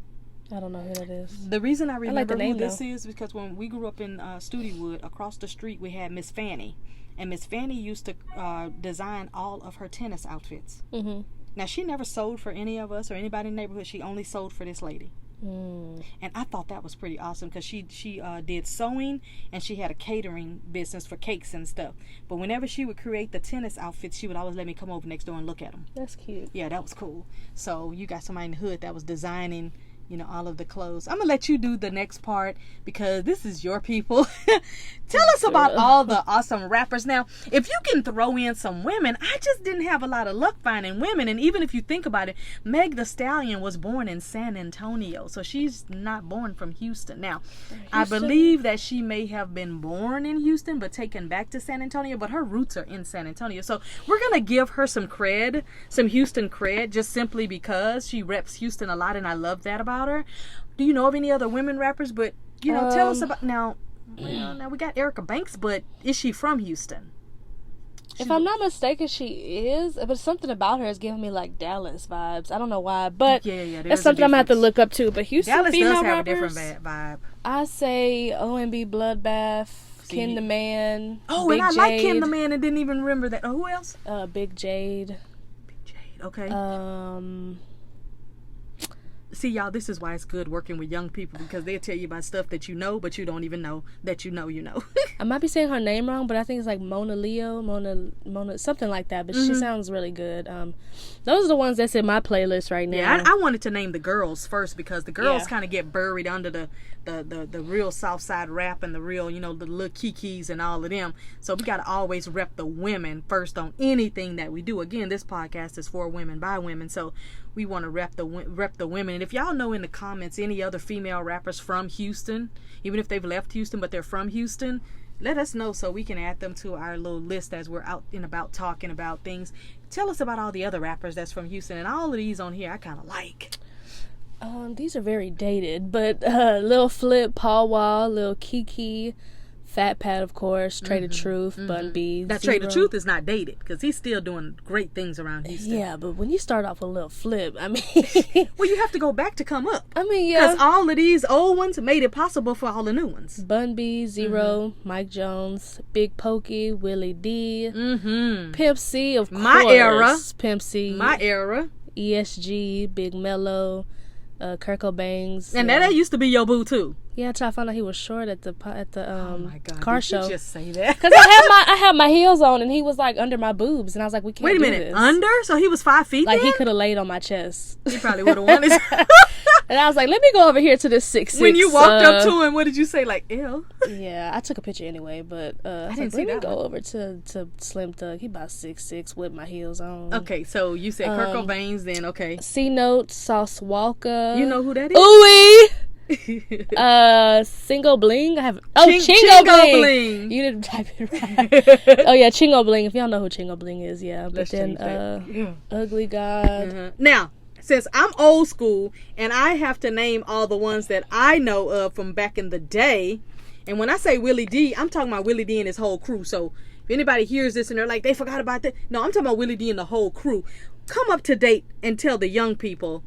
I don't know who that is. The reason I remember name, who this is because when we grew up in Studewood, across the street we had Miss Fanny, and Miss Fanny used to design all of her tennis outfits. Mm-hmm. Now she never sold for any of us or anybody in the neighborhood. She only sold for this lady. And I thought that was pretty awesome because she did sewing and she had a catering business for cakes and stuff. But whenever she would create the tennis outfits, she would always let me come over next door and look at them. That's cute. Yeah, that was cool. So you got somebody in the hood that was designing, all of the clothes. I'm gonna let you do the next part because this is your people. Tell us about all the awesome rappers. Now, if you can throw in some women, I just didn't have a lot of luck finding women. And even if you think about it, Meg Thee Stallion was born in San Antonio, so she's not born from Houston. Now, I believe that she may have been born in Houston but taken back to San Antonio, but her roots are in San Antonio. So we're gonna give her some cred, some Houston cred, just simply because she reps Houston a lot, and I love that about her. Do you know of any other women rappers? But tell us about now we got Erica Banks, but is she from Houston? If I'm not mistaken, she is, but something about her is giving me like Dallas vibes. I don't know why, but that's something I'm gonna have to look up too. But Houston Dallas female does have rappers, a different vibe. I say OMB Bloodbath, Ken the Man. Oh, Big and I Jade, like Ken the Man and didn't even remember that. Oh, who else? Big Jade. Big Jade. Okay. See, y'all, this is why it's good working with young people, because they'll tell you about stuff that you know, but you don't even know that you know. I might be saying her name wrong, but I think it's like Mona, something like that. But she sounds really good. Those are the ones that's in my playlist right now. Yeah, I wanted to name the girls first, because the girls kind of get buried under the real South Side rap and the real, the little kikis and all of them. So we got to always rep the women first on anything that we do. Again, this podcast is for women by women, so we want to rep the women. And if y'all know in the comments any other female rappers from Houston, even if they've left Houston but they're from Houston, let us know so we can add them to our little list as we're out and about talking about things. Tell us about all the other rappers that's from Houston, and all of these on here I kind of like. These are very dated, but Lil Flip, Paul Wall, Lil Kiki, Fat Pat, of course, Trader Truth, Bun B. That Trader Truth is not dated, because he's still doing great things around Houston. Yeah, but when you start off with Lil Flip, I mean... well, you have to go back to come up. I mean, yeah. Because all of these old ones made it possible for all the new ones. Bun B, Zero, Mike Jones, Big Pokey, Willie D, Pimp C, of course. My era. Pimp C. My era. ESG, Big Mello, Kurt Cobain's. And that used to be your boo, too. Yeah, until I found out he was short at the oh my God, car did show. You just say that? Because I had my heels on and he was like under my boobs, and I was like, we can't. Wait a minute, do this. under? So he was 5 feet. Like then? he could have laid on my chest. He probably would have wanted. And I was like, let me go over here to this 6'6". When you walked up to him, what did you say? Like, ew. Yeah, I took a picture anyway, but I was didn't like, see let me that go one. over to Slim Thug. He about 6'6" with my heels on. Okay, so you said Kurt Cobain's, then okay. C Note, Sauce Walker. You know who that is? Ooey. Single Bling. I have Chingo Bling. You didn't type it right. Oh yeah, Chingo Bling. If y'all know who Chingo Bling is, yeah. But Let's then Ugly God. Now, since I'm old school and I have to name all the ones that I know of from back in the day, and when I say Willie D, I'm talking about Willie D and his whole crew. So if anybody hears this and they're like, they forgot about that, no, I'm talking about Willie D and the whole crew. Come up to date and tell the young people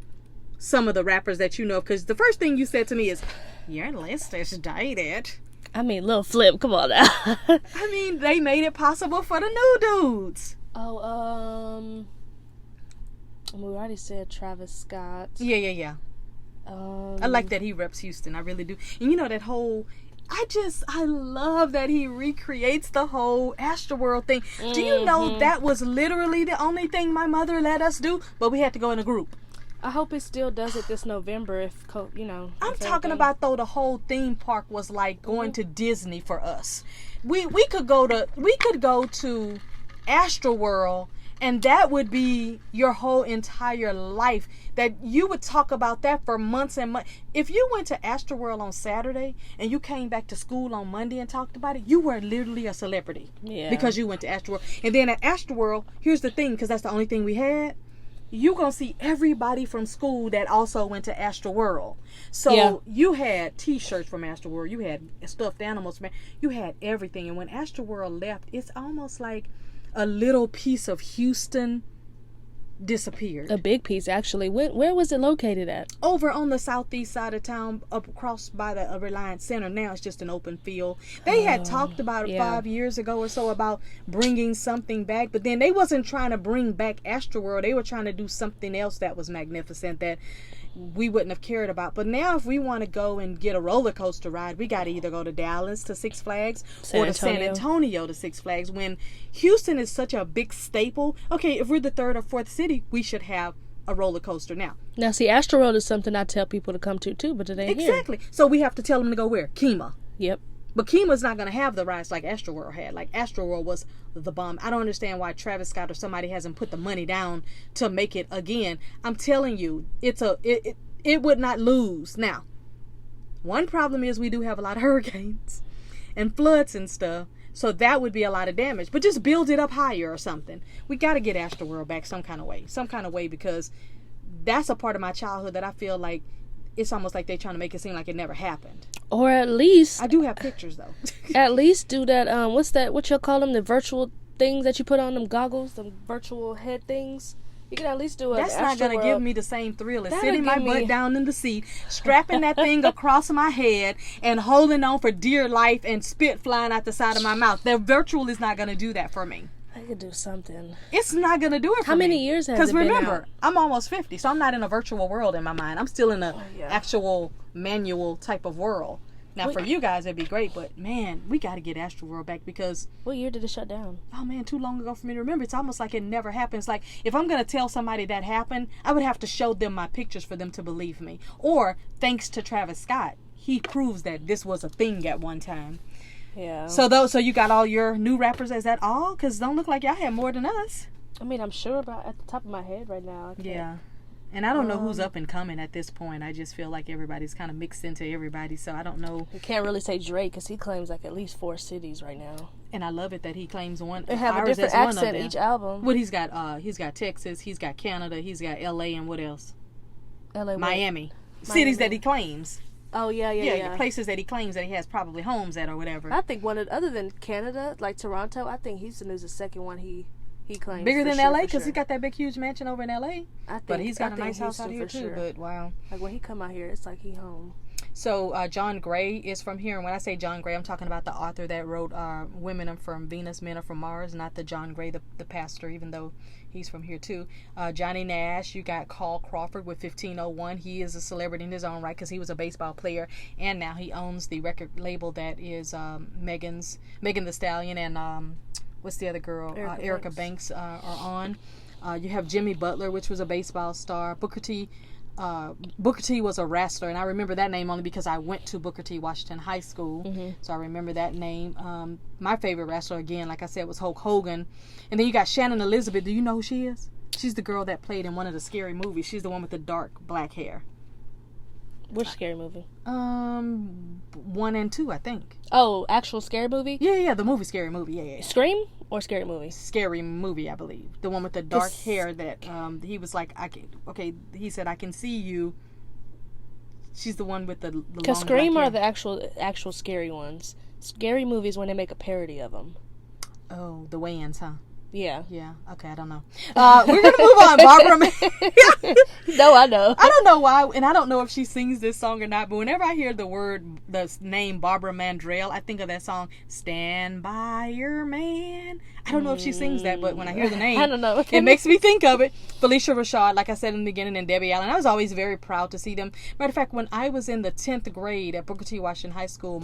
some of the rappers that you know, because the first thing you said to me is, your list is dated. I mean, Lil Flip, come on now. I mean, they made it possible for the new dudes. Oh, we already said Travis Scott. Yeah. I like that he reps Houston. I really do. And you know that whole... I love that he recreates the whole Astroworld thing. Do you know that was literally the only thing my mother let us do? But we had to go in a group. I hope it still does it this November I'm talking about, though, the whole theme park was like going to Disney for us. We could go to Astroworld, and that would be your whole entire life. That you would talk about that for months and months. If you went to Astroworld on Saturday and you came back to school on Monday and talked about it, you were literally a celebrity. Yeah. Because you went to Astroworld. And then at Astroworld, here's the thing, because that's the only thing we had. You gonna see everybody from school that also went to Astroworld. So you had T-shirts from Astroworld, you had stuffed animals, man. You had everything. And when Astroworld left, it's almost like a little piece of Houston disappeared. A big piece, actually. Where was it located at? Over on the southeast side of town, up across by the Reliance Center. Now it's just an open field. They had talked about it 5 years ago or so about bringing something back, but then they wasn't trying to bring back Astroworld. They were trying to do something else that was magnificent that we wouldn't have cared about. But now if we want to go and get a roller coaster ride, we got to either go to Dallas to Six Flags or to San Antonio to Six Flags. When Houston is such a big staple, okay, if we're the third or fourth city, we should have a roller coaster now. Now, see, Astroworld is something I tell people to come to too, but it ain't exactly here. So we have to tell them to go where? Kima. Yep. But Kima's not going to have the rides like Astroworld had. Like, Astroworld was the bomb. I don't understand why Travis Scott or somebody hasn't put the money down to make it again. I'm telling you, it would not lose. Now, one problem is we do have a lot of hurricanes and floods and stuff. So that would be a lot of damage. But just build it up higher or something. We got to get Astroworld back some kind of way. Some kind of way, because that's a part of my childhood that I feel like it's almost like they're trying to make it seem like it never happened. Or at least... I do have pictures, though. At least do that, what you'll call them, the virtual things that you put on them goggles, them virtual head things. You can at least do it. That's not going to give me the same thrill as That'll sitting my give me- butt down in the seat, strapping that thing across my head, and holding on for dear life and spit flying out the side of my mouth. The virtual is not going to do that for me. I could do something. It's not going to do it for me. How many years has it Because been remember, out? I'm almost 50, so I'm not in a virtual world in my mind. I'm still in a yeah. actual manual type of world. Now, Wait. for you guys, it'd be great, but man, we got to get Astroworld back because, What year did it shut down? oh man, too long ago for me to remember. It's almost like it never happens. Like, if I'm going to tell somebody that happened, I would have to show them my pictures for them to believe me. Or, thanks to Travis Scott, he proves that this was a thing at one time. Yeah. So you got all your new rappers, is that all? Because don't look like y'all had more than us. I mean, I'm sure about at the top of my head right now. I can't- Yeah. And I don't know who's up and coming at this point. I just feel like everybody's kind of mixed into everybody, so I don't know. You can't really say Drake because he claims like at least 4 cities right now. And I love it that he claims one. They have a ours different as one of accent them. each album. What he's got Texas, he's got Canada, he's got LA, and what else? LA, what? Miami. Cities that he claims. Oh yeah. Places that he claims that he has probably homes at or whatever. I think other than Canada, like Toronto, I think Houston is the second one he claims. Bigger for than sure, LA for because sure. he's got that big huge mansion over in LA. I think, But he's got I a think nice house out Houston here for too. sure. But wow. Like when he come out here, it's like he home. So John Gray is from here, and when I say John Gray, I'm talking about the author that wrote "Women Are from Venus, Men Are from Mars," not the John Gray, the pastor, even though he's from here too. Johnny Nash, you got Carl Crawford with 1501. He is a celebrity in his own right because he was a baseball player, and now he owns the record label that is Megan Thee Stallion and what's the other girl? Erica Banks are on. You have Jimmy Butler, which was a baseball star. Booker T was a wrestler, and I remember that name only because I went to Booker T. Washington High School, so I remember that name. My favorite wrestler, again, like I said, was Hulk Hogan. And then you got Shannon Elizabeth. Do you know who she is? She's the girl that played in one of the scary movies. She's the one with the dark black hair. Which scary movie? 1 and 2, I think. Oh, actual scary movie? Yeah, the movie Scary Movie. Yeah. Scream or Scary Movie? Scary Movie, I believe. The one with the dark hair that he was like, he said, I can see you. She's the one with the long Because Scream black are hair. the actual scary ones. Scary movies when they make a parody of them. Oh, the Wayans, huh? Yeah. Yeah. Okay, I don't know. We're gonna move on, Barbara. No, I know. I don't know why, and I don't know if she sings this song or not. But whenever I hear the name Barbara Mandrell, I think of that song "Stand by Your Man." I don't know if she sings that, but when I hear the name, I don't know. it makes me think of it. Felicia Rashad, like I said in the beginning, and Debbie Allen. I was always very proud to see them. Matter of fact, when I was in the 10th grade at Booker T. Washington High School,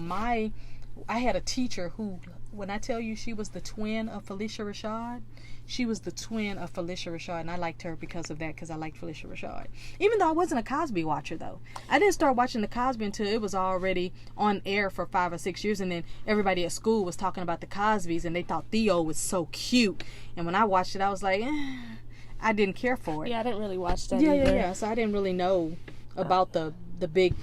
I had a teacher who, when I tell you she was the twin of Felicia Rashad, she was the twin of Felicia Rashad, and I liked her because of that, because I liked Felicia Rashad. Even though I wasn't a Cosby watcher, though. I didn't start watching the Cosby until it was already on air for 5 or 6 years, and then everybody at school was talking about the Cosbys, and they thought Theo was so cute. And when I watched it, I was like, I didn't care for it. Yeah, I didn't really watch that either. Yeah. So I didn't really know about the big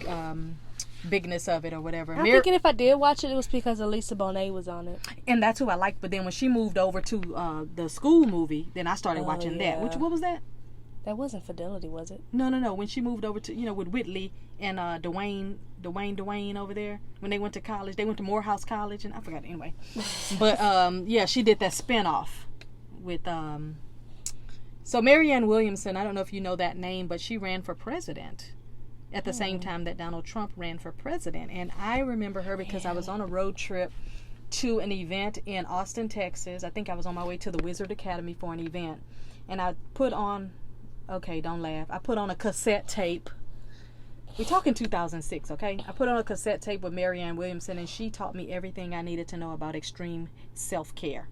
bigness of it or whatever. I'm thinking if I did watch it, it was because Elisa Bonet was on it. And that's who I liked. But then when she moved over to the school movie, then I started watching that. What was that? That wasn't Fidelity, was it? No. When she moved over to, with Whitley and Dwayne over there, when they went to college, they went to Morehouse College, and I forgot anyway. But yeah, she did that spinoff with so Marianne Williamson. I don't know if you know that name, but she ran for president at the same time that Donald Trump ran for president. And I remember her because I was on a road trip to an event in Austin, Texas. I think I was on my way to the Wizard Academy for an event. And I put on, okay, don't laugh, I put on a cassette tape. We're talking 2006, okay? I put on a cassette tape with Marianne Williamson, and she taught me everything I needed to know about extreme self-care.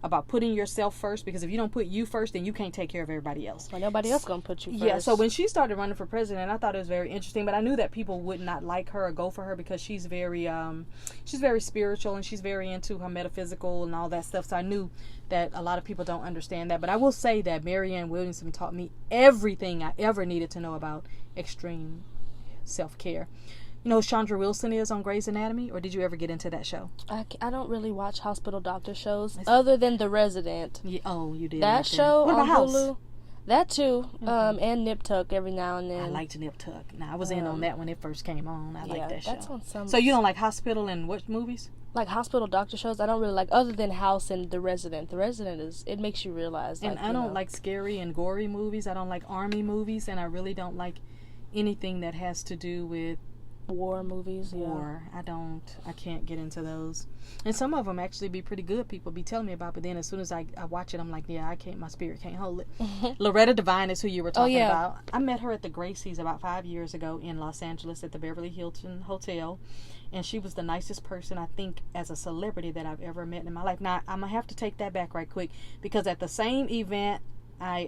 About putting yourself first, because if you don't put you first, then you can't take care of everybody else. Well, nobody else gonna put you first. Yeah, so when she started running for president, I thought it was very interesting, but I knew that people would not like her or go for her because she's very spiritual, and she's very into her metaphysical and all that stuff. So I knew that a lot of people don't understand that. But I will say that Marianne Williamson taught me everything I ever needed to know about extreme self-care. You know who Chandra Wilson is on Grey's Anatomy, or did you ever get into that show? I don't really watch hospital doctor shows other than The Resident. Yeah, oh, you did. That show what about on House? Hulu. That too. And Nip Tuck every now and then. I liked Nip Tuck. Now I was in on that when it first came on. I like that show. That's on some. So you don't like Hospital and what movies? Like hospital doctor shows, I don't really like, other than House and The Resident. The Resident it makes you realize. And I don't like scary and gory movies. I don't like army movies, and I really don't like anything that has to do with war movies. War. I can't get into those. And some of them actually be pretty good. People be telling me about, but then as soon as I watch it, I'm like, yeah, I can't. My spirit can't hold it. Loretta Devine is who you were talking about. I met her at the Gracie's about 5 years ago in Los Angeles at the Beverly Hilton Hotel. And she was the nicest person, I think, as a celebrity that I've ever met in my life. Now, I'm going to have to take that back right quick, because at the same event, I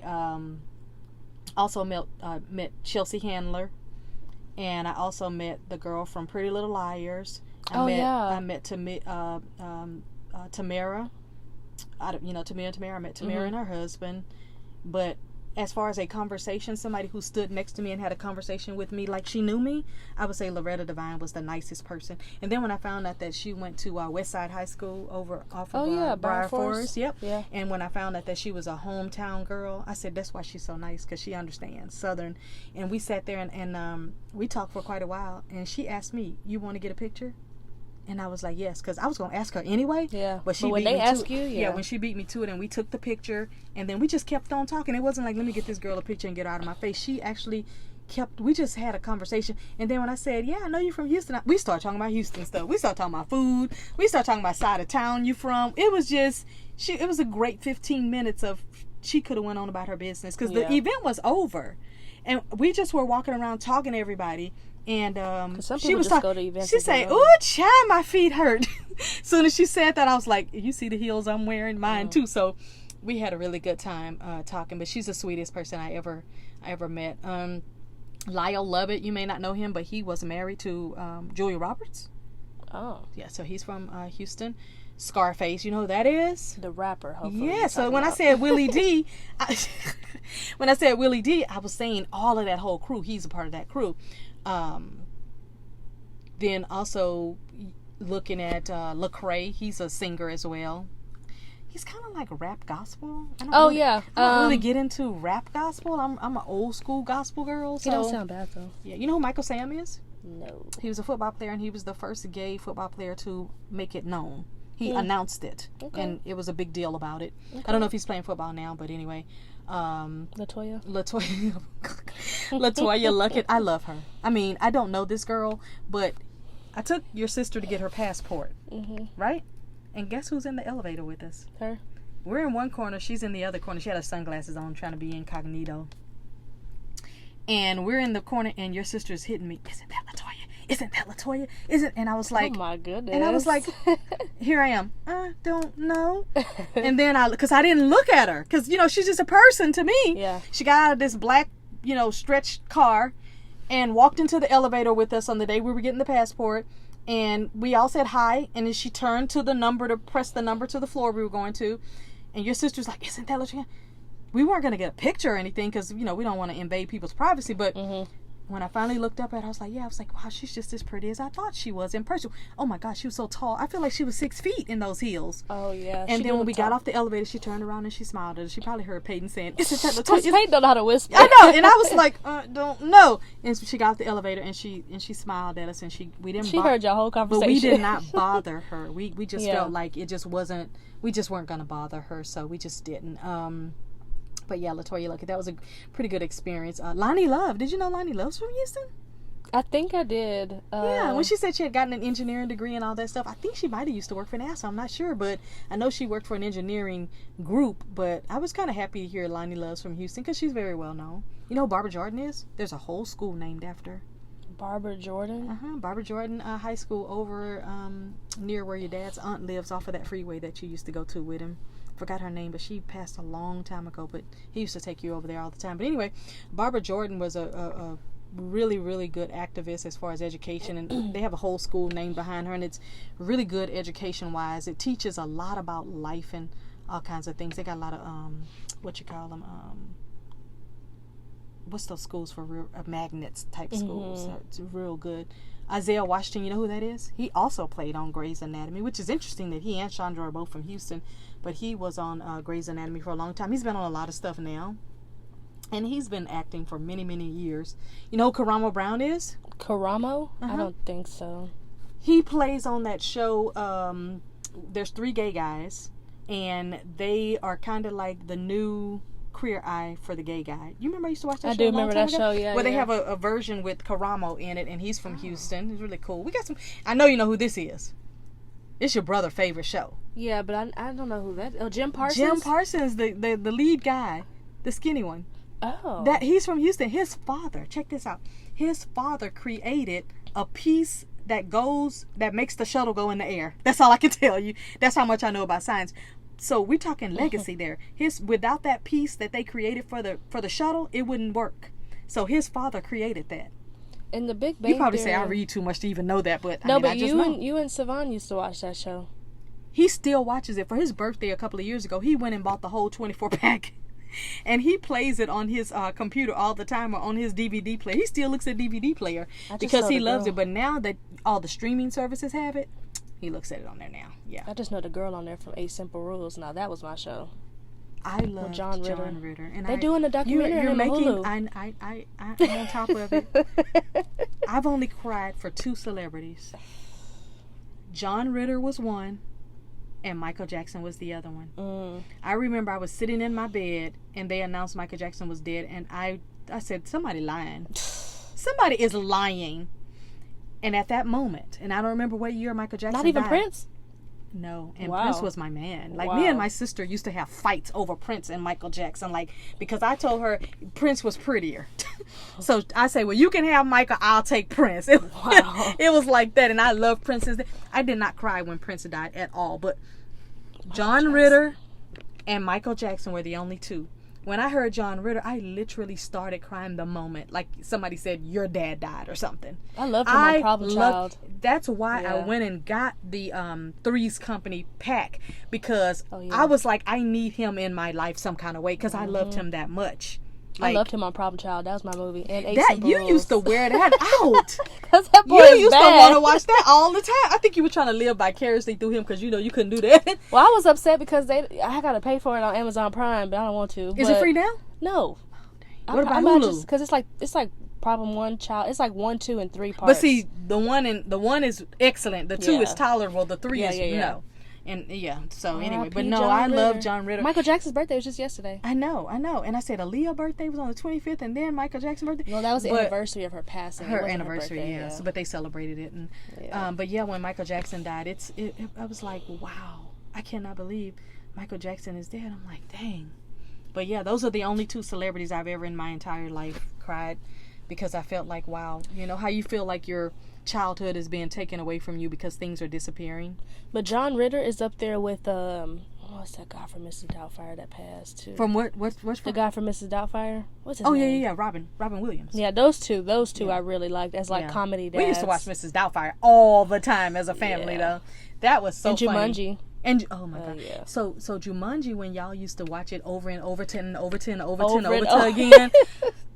also met Chelsea Handler, and I also met the girl from Pretty Little Liars. I met Tamara. Tamara and Tamara. I met Tamara and her husband. But as far as a conversation, somebody who stood next to me and had a conversation with me like she knew me, I would say Loretta Devine was the nicest person. And then when I found out that she went to Westside High School off of Briar Forest, and when I found out that she was a hometown girl, I said that's why she's so nice, because she understands Southern. And we sat there and we talked for quite a while, and she asked me, "You want to get a picture?" And I was like, yes, because I was going to ask her anyway. Yeah. But when they ask you, when she beat me to it, and we took the picture, and then we just kept on talking. It wasn't like, let me get this girl a picture and get her out of my face. She actually we just had a conversation. And then when I said, yeah, I know you're from Houston, we started talking about Houston stuff. We started talking about food. We started talking about side of town you from. It was just, it was a great 15 minutes of, she could have went on about her business, because the event was over. And we just were walking around talking to everybody. And she was talking. She said, "Ooh, child, my feet hurt." Soon as she said that, I was like, "You see the heels I'm wearing? Mine too." So we had a really good time talking. But she's the sweetest person I ever met. Lyle Lovett, you may not know him, but he was married to Julia Roberts. Oh, yeah. So he's from Houston. Scarface, you know who that is? The rapper. Hopefully. Yeah. So when I said Willie D, I was saying all of that whole crew. He's a part of that crew. Then also looking at Lecrae, he's a singer as well. He's kind of like rap gospel. I don't really get into rap gospel. I'm an old school gospel girl. So. He don't sound bad though. Yeah, you know who Michael Sam is? No. He was a football player, and he was the first gay football player to make it known. He announced it, and it was a big deal about it. I don't know if he's playing football now, but anyway. Latoya Luckett, I love her. I mean, I don't know this girl, but I took your sister to get her passport, right? And guess who's in the elevator with us? Her. We're in one corner, she's in the other corner. She had her sunglasses on, trying to be incognito. And we're in the corner, and your sister's hitting me. Isn't that Latoya? Isn't that Latoya? And I was like, oh my goodness. And I was like, here I am. I don't know. And then because I didn't look at her, because, she's just a person to me. Yeah. She got out of this black, stretched car and walked into the elevator with us on the day we were getting the passport. And we all said hi. And then she turned to the number to press the number to the floor we were going to. And your sister's like, isn't that Latoya? We weren't going to get a picture or anything, because, we don't want to invade people's privacy. But when I finally looked up at her, I was like, wow, she's just as pretty as I thought she was in person. Oh my gosh, she was so tall. I feel like she was 6 feet in those heels. Oh yeah. And then when we got off the elevator, she turned around and she smiled at us. She probably heard Peyton saying, isn't that Latoya? Peyton don't know how to whisper. I know. And I was like, don't know. And so she got off the elevator and she smiled at us, and we didn't. She heard your whole conversation. But we did not bother her. We just felt like it just wasn't. We just weren't gonna bother her, so we just didn't. But yeah, Latoya Luckett, that was a pretty good experience. Lonnie Love, did you know Lonnie Love's from Houston? I think I did. Yeah, when she said she had gotten an engineering degree and all that stuff, I think she might have used to work for NASA. I'm not sure, but I know she worked for an engineering group. But I was kind of happy to hear Lonnie Love's from Houston, because she's very well known. You know who Barbara Jordan is? There's a whole school named after her. Barbara Jordan? Barbara Jordan High School over near where your dad's aunt lives, off of that freeway that you used to go to with him. Forgot her name, but she passed a long time ago, but he used to take you over there all the time. But anyway, Barbara Jordan was a really, really good activist as far as education, and they have a whole school named behind her, and it's really good education wise. It teaches a lot about life and all kinds of things. They got a lot of what's those schools for real magnets type schools. It's real good. Isaiah Washington, you know who that is? He also played on Grey's Anatomy, which is interesting that he and Chandra are both from Houston, but he was on Grey's Anatomy for a long time. He's been on a lot of stuff now. And he's been acting for many, many years. You know who Karamo Brown is? Karamo? I don't think so. He plays on that show. There's 3 gay guys, and they are kind of like the new Queer Eye for the gay guy. You remember I used to watch that show? I do remember that show, yeah. Where they have a version with Karamo in it, and he's from Houston. It's really cool. We got some. I know you know who this is. It's your brother's favorite show. Yeah, but I don't know who that is. Oh, Jim Parsons? Jim Parsons, the lead guy, the skinny one. Oh. That he's from Houston. His father, check this out. His father created a piece that makes the shuttle go in the air. That's all I can tell you. That's how much I know about science. So we're talking legacy there. Without that piece that they created for the shuttle, it wouldn't work. So his father created that. In the Big Bang You probably Theory, say I read too much to even know that, but no, I but just know. you and Savon used to watch that show. He still watches it. For his birthday a couple of years ago, he went and bought the whole 24-pack. And he plays it on his computer all the time, or on his DVD player. He still looks at DVD player because he loves it. But now that all the streaming services have it, he looks at it on there now. Yeah. I just know the girl on there from 8 Simple Rules. Now that was my show. I love John Ritter. And they're doing a documentary on Hulu. I'm on top of it. I've only cried for 2 celebrities. John Ritter was one, and Michael Jackson was the other one. I remember I was sitting in my bed, and they announced Michael Jackson was dead, and I said, somebody lying. Somebody is lying. And at that moment, and I don't remember what year Michael Jackson Not even died. Prince? No, and Wow. Prince was my man. Like, Wow. me and my sister used to have fights over Prince and Michael Jackson, like, because I told her Prince was prettier. So I say, well, you can have Michael, I'll take Prince. Wow. It was like that, and I love Prince's. I did not cry when Prince died at all, but John Ritter and Michael Jackson were the only 2. When I heard John Ritter, I literally started crying the moment, like somebody said, your dad died or something. I loved him on Problem Child. That's why I Yeah. went and got the Three's Company pack, because Oh, yeah. I was like, I need him in my life some kind of way, because I loved him that much. I Like, loved him on Problem Child. That was my movie. And 8 that Simple you Rules. used to wear that out. Because that boy You is used bad. to want to watch that all the time. I think you were trying to live vicariously through him, because you know you couldn't do that. Well, I was upset because I got to pay for it on Amazon Prime, but I don't want to. Is it free now? No. What about Hulu? Because it's like Problem 1 Child. It's like 1, 2, and 3 parts. But see, the one is excellent. The 2 Yeah. is tolerable. The 3 is yeah. no. And yeah, so anyway, R.I.P. but no, John I love Ritter. John Ritter. Michael Jackson's birthday was just yesterday. I know. And I said Aaliyah's birthday was on the 25th, and then Michael Jackson's birthday. No, that was the But- anniversary of her passing. It Her wasn't anniversary, birthday, yes, but they celebrated it, and Yeah. but yeah, when Michael Jackson died, I was like, wow, I cannot believe Michael Jackson is dead. I'm like, dang. But yeah, those are the only 2 celebrities I've ever in my entire life cried, because I felt like, wow, you know how you feel like your childhood is being taken away from you because things are disappearing. But John Ritter is up there with what's that guy from Mrs. Doubtfire that passed too? From what's The from? guy from Mrs. Doubtfire? What's his Oh name? yeah, Robin Williams. Yeah, those two I really liked as like Yeah. comedy dads. We used to watch Mrs. Doubtfire all the time as a family, Yeah. though. That was so and funny. Jumanji. And oh my god! yeah. So Jumanji, when y'all used to watch it over and over again,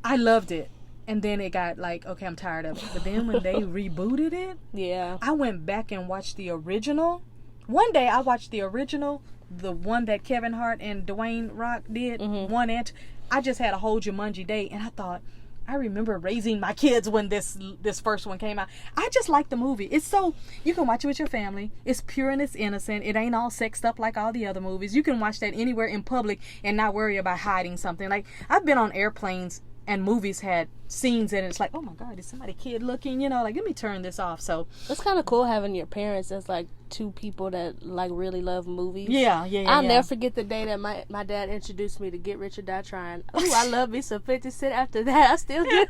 I loved it. And then it got like, okay, I'm tired of it. But then when they rebooted it, Yeah. I went back and watched the original. One day I watched the original, the one that Kevin Hart and Dwayne Rock did. One and I just had a whole Jumanji day, and I thought, I remember raising my kids when this first one came out. I just like the movie. It's so, you can watch it with your family. It's pure and it's innocent. It ain't all sexed up like all the other movies. You can watch that anywhere in public and not worry about hiding something. Like, I've been on airplanes and movies had scenes in it. It's like, oh my God, is somebody kid looking? You know, like, let me turn this off. So It's kind of cool having your parents as like 2 people that like really love movies. yeah. I'll never forget the day that my dad introduced me to Get Rich or Die Trying. Ooh, I love me some 50 Cent after that. I still do.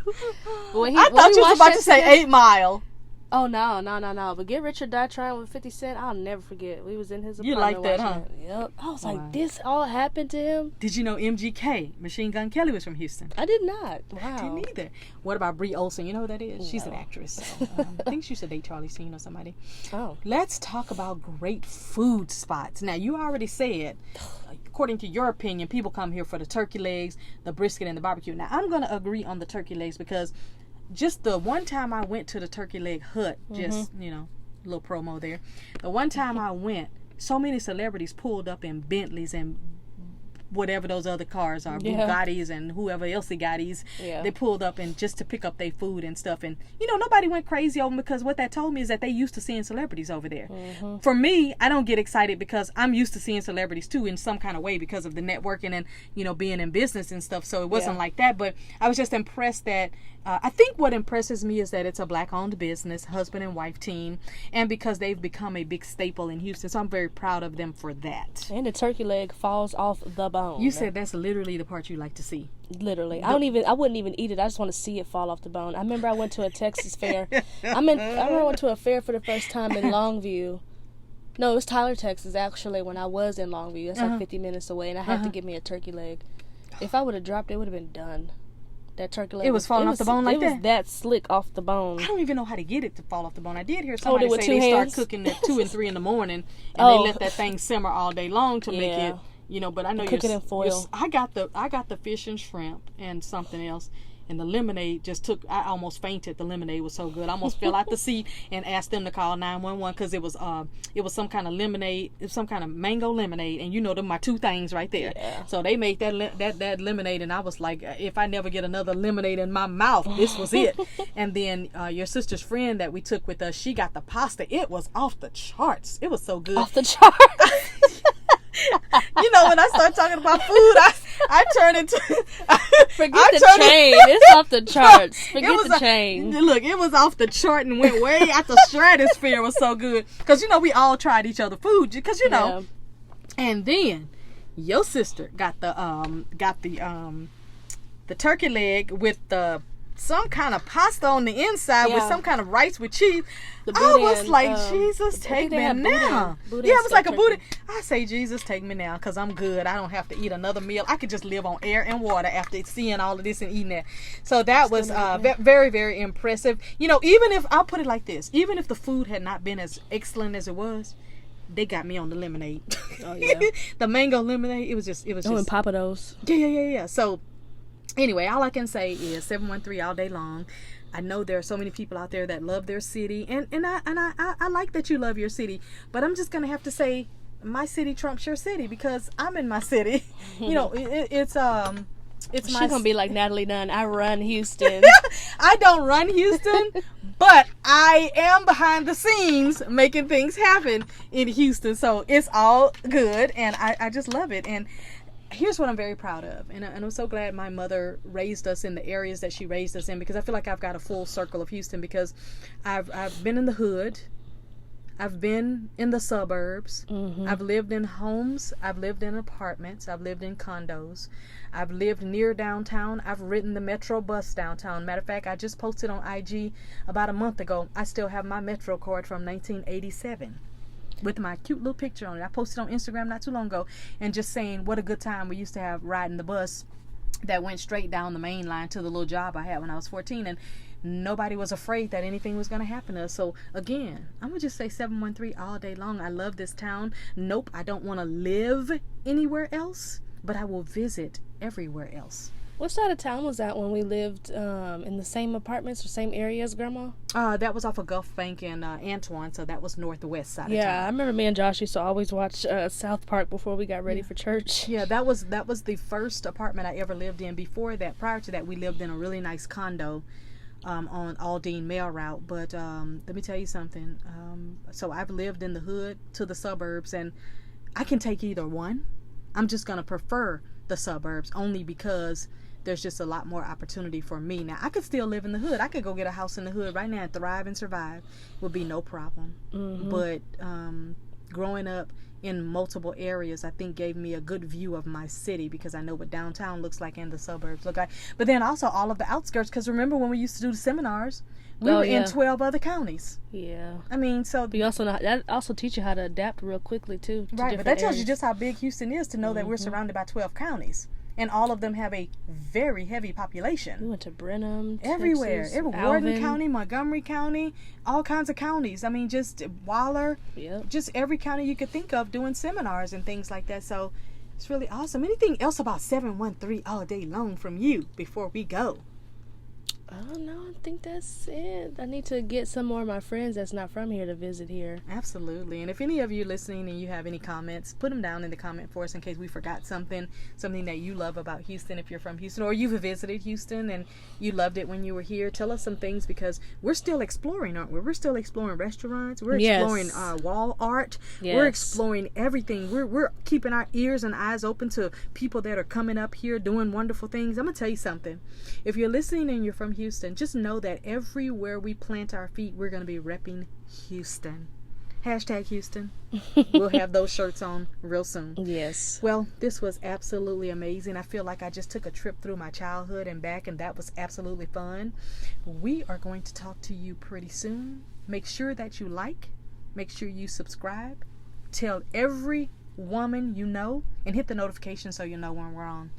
But when I thought you was about to say 8 Mile. Oh, no. But Get Rich or Die Trying with 50 Cent, I'll never forget. We was in his You apartment like that, watching huh? it. Yep. I was Wow. like, this all happened to him? Did you know MGK, Machine Gun Kelly, was from Houston? I did not. Wow. I didn't either. What about Brie Olson? You know who that is? She's an actress. So, I think she used to date Charlie Sheen or somebody. Oh. Let's talk about great food spots. Now, you already said, according to your opinion, people come here for the turkey legs, the brisket, and the barbecue. Now, I'm going to agree on the turkey legs, because just the one time I went to the Turkey Leg Hut, just, you know, little promo there. The one time I went, so many celebrities pulled up in Bentleys and whatever those other cars are, Bugattis and whoever else they got these. Yeah. They pulled up and just to pick up their food and stuff. And, nobody went crazy over them because what that told me is that they used to seeing celebrities over there. Mm-hmm. For me, I don't get excited because I'm used to seeing celebrities too in some kind of way because of the networking and, being in business and stuff. So it wasn't like that. But I was just impressed that I think what impresses me is that it's a black-owned business, husband and wife team, and because they've become a big staple in Houston. So I'm very proud of them for that. And the turkey leg falls off the bone. You said that's literally the part you like to see. Literally. I wouldn't even eat it. I just want to see it fall off the bone. I remember I went to a Texas fair. I remember I went to a fair for the first time in Longview. No, it was Tyler, Texas, actually, when I was in Longview. That's like 50 minutes away, and I had to get me a turkey leg. If I would have dropped it, it would have been done. That turkey leg. It was falling off the bone like that? It was that slick off the bone. I don't even know how to get it to fall off the bone. I did hear somebody with say they hands? start cooking at 2 and 3 in the morning, and they let that thing simmer all day long to make it, but I know cook it in foil. I got the fish and shrimp and something else. And the lemonade I almost fainted. The lemonade was so good. I almost fell out the seat and asked them to call 911 because it was some kind of lemonade, it was some kind of mango lemonade, and them my two things right there. Yeah. So they made that lemonade, and I was like, if I never get another lemonade in my mouth, this was it. And then your sister's friend that we took with us, she got the pasta. It was off the charts. It was so good. Off the charts. When I start talking about food, I turn into Forget the chain. It's off the charts. Forget the chain. Look, it was off the chart and went way out the stratosphere. It was so good because we all tried each other food because And then your sister got the turkey leg with some kind of pasta on the inside with some kind of rice with cheese. I was like, Jesus, take me now. Boudin It was like a turkey. Boudin. I say, Jesus, take me now because I'm good. I don't have to eat another meal. I could just live on air and water after seeing all of this and eating that. So that was very, very impressive. Even if, I'll put it like this, even if the food had not been as excellent as it was, they got me on the lemonade. Oh, yeah. The mango lemonade, it was just. And Papados. Yeah. So anyway, all I can say is 713 all day long. I know there are so many people out there that love their city, and I like that you love your city, but I'm just gonna have to say my city trumps your city because I'm in my city. It's She's gonna be like Natalie Nunn. I run Houston. I don't run Houston, but I am behind the scenes making things happen in Houston, so it's all good, and I just love it. And here's what I'm very proud of, and I'm so glad my mother raised us in the areas that she raised us in, because I feel like I've got a full circle of Houston, because I've been in the hood, I've been in the suburbs, I've lived in homes, I've lived in apartments, I've lived in condos, I've lived near downtown, I've ridden the Metro bus downtown. Matter of fact, I just posted on IG about a month ago, I still have my Metro card from 1987. With my cute little picture on it. I posted on Instagram not too long ago, and just saying what a good time we used to have riding the bus that went straight down the main line to the little job I had when I was 14, and nobody was afraid that anything was going to happen to us. So again, I'm going to just say 713 all day long. I love this town. Nope, I don't want to live anywhere else, but I will visit everywhere else. What side of town was that when we lived in the same apartments or same areas, Grandma? That was off of Gulf Bank and Antoine, so that was northwest side of town. Yeah, I remember me and Josh used to always watch South Park before we got ready for church. Yeah, that was the first apartment I ever lived in. Before that, prior to that, we lived in a really nice condo on Aldine Mail Route. But let me tell you something. So I've lived in the hood to the suburbs, and I can take either one. I'm just going to prefer the suburbs only because there's just a lot more opportunity for me. Now, I could still live in the hood. I could go get a house in the hood right now and thrive and survive. Would be no problem. But growing up in multiple areas, I think gave me a good view of my city, because I know what downtown looks like and the suburbs look like. But then also all of the outskirts, because remember when we used to do the seminars, we were in 12 other counties. Yeah. I mean, so... But you also know, that also teach you how to adapt real quickly, too. Right, but that tells you just how big Houston is, to know that we're surrounded by 12 counties. And all of them have a very heavy population. We went to Brenham, everywhere. Texas, Warden County, Montgomery County, all kinds of counties. I mean, just Waller, just every county you could think of doing seminars and things like that. So it's really awesome. Anything else about 713 all day long from you before we go? Oh no, I think that's it. I need to get some more of my friends that's not from here to visit here. Absolutely. And if any of you listening and you have any comments, put them down in the comment for us in case we forgot something that you love about Houston if you're from Houston, or you've visited Houston and you loved it when you were here. Tell us some things, because we're still exploring, aren't we? We're still exploring restaurants. We're exploring wall art. Yes. We're exploring everything. We're keeping our ears and eyes open to people that are coming up here doing wonderful things. I'm going to tell you something. If you're listening and you're from Houston, just know that everywhere we plant our feet, we're going to be repping Houston. Hashtag Houston. We'll have those shirts on real soon. Yes. Well, this was absolutely amazing. I feel like I just took a trip through my childhood and back, and that was absolutely fun. We are going to talk to you pretty soon. Make sure that you like. Make sure you subscribe. Tell every woman you know, and hit the notification so you know when we're on.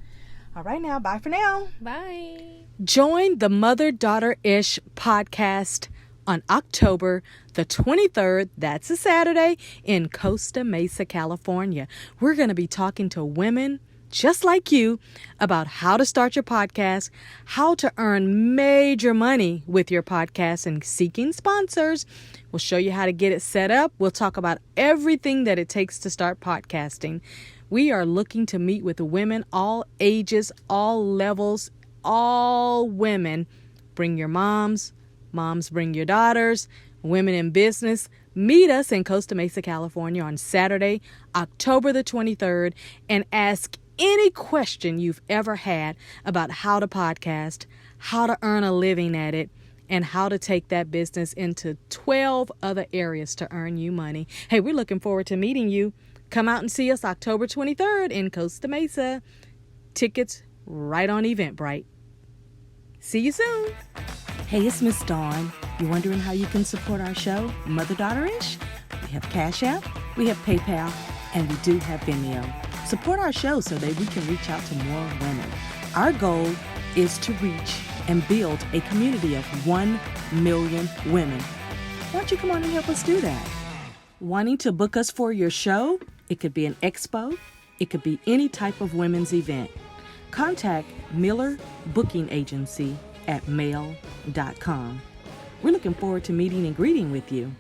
All right now, bye for now. Bye. Join the Mother Daughter-ish podcast on October the 23rd, that's a Saturday, in Costa Mesa, California. We're going to be talking to women just like you about how to start your podcast, how to earn major money with your podcast, and seeking sponsors. We'll show you how to get it set up. We'll talk about everything that it takes to start podcasting. We are looking to meet with women, all ages, all levels, all women. Bring your moms bring your daughters, women in business. Meet us in Costa Mesa, California on Saturday, October the 23rd, and ask any question you've ever had about how to podcast, how to earn a living at it, and how to take that business into 12 other areas to earn you money. Hey, we're looking forward to meeting you. Come out and see us October 23rd in Costa Mesa. Tickets right on Eventbrite. See you soon. Hey, it's Miss Dawn. You're wondering how you can support our show, Mother Daughter-ish? We have Cash App, we have PayPal, and we do have Vimeo. Support our show so that we can reach out to more women. Our goal is to reach and build a community of 1 million women. Why don't you come on and help us do that? Wanting to book us for your show? It could be an expo. It could be any type of women's event. Contact Miller Booking Agency at mail.com. We're looking forward to meeting and greeting with you.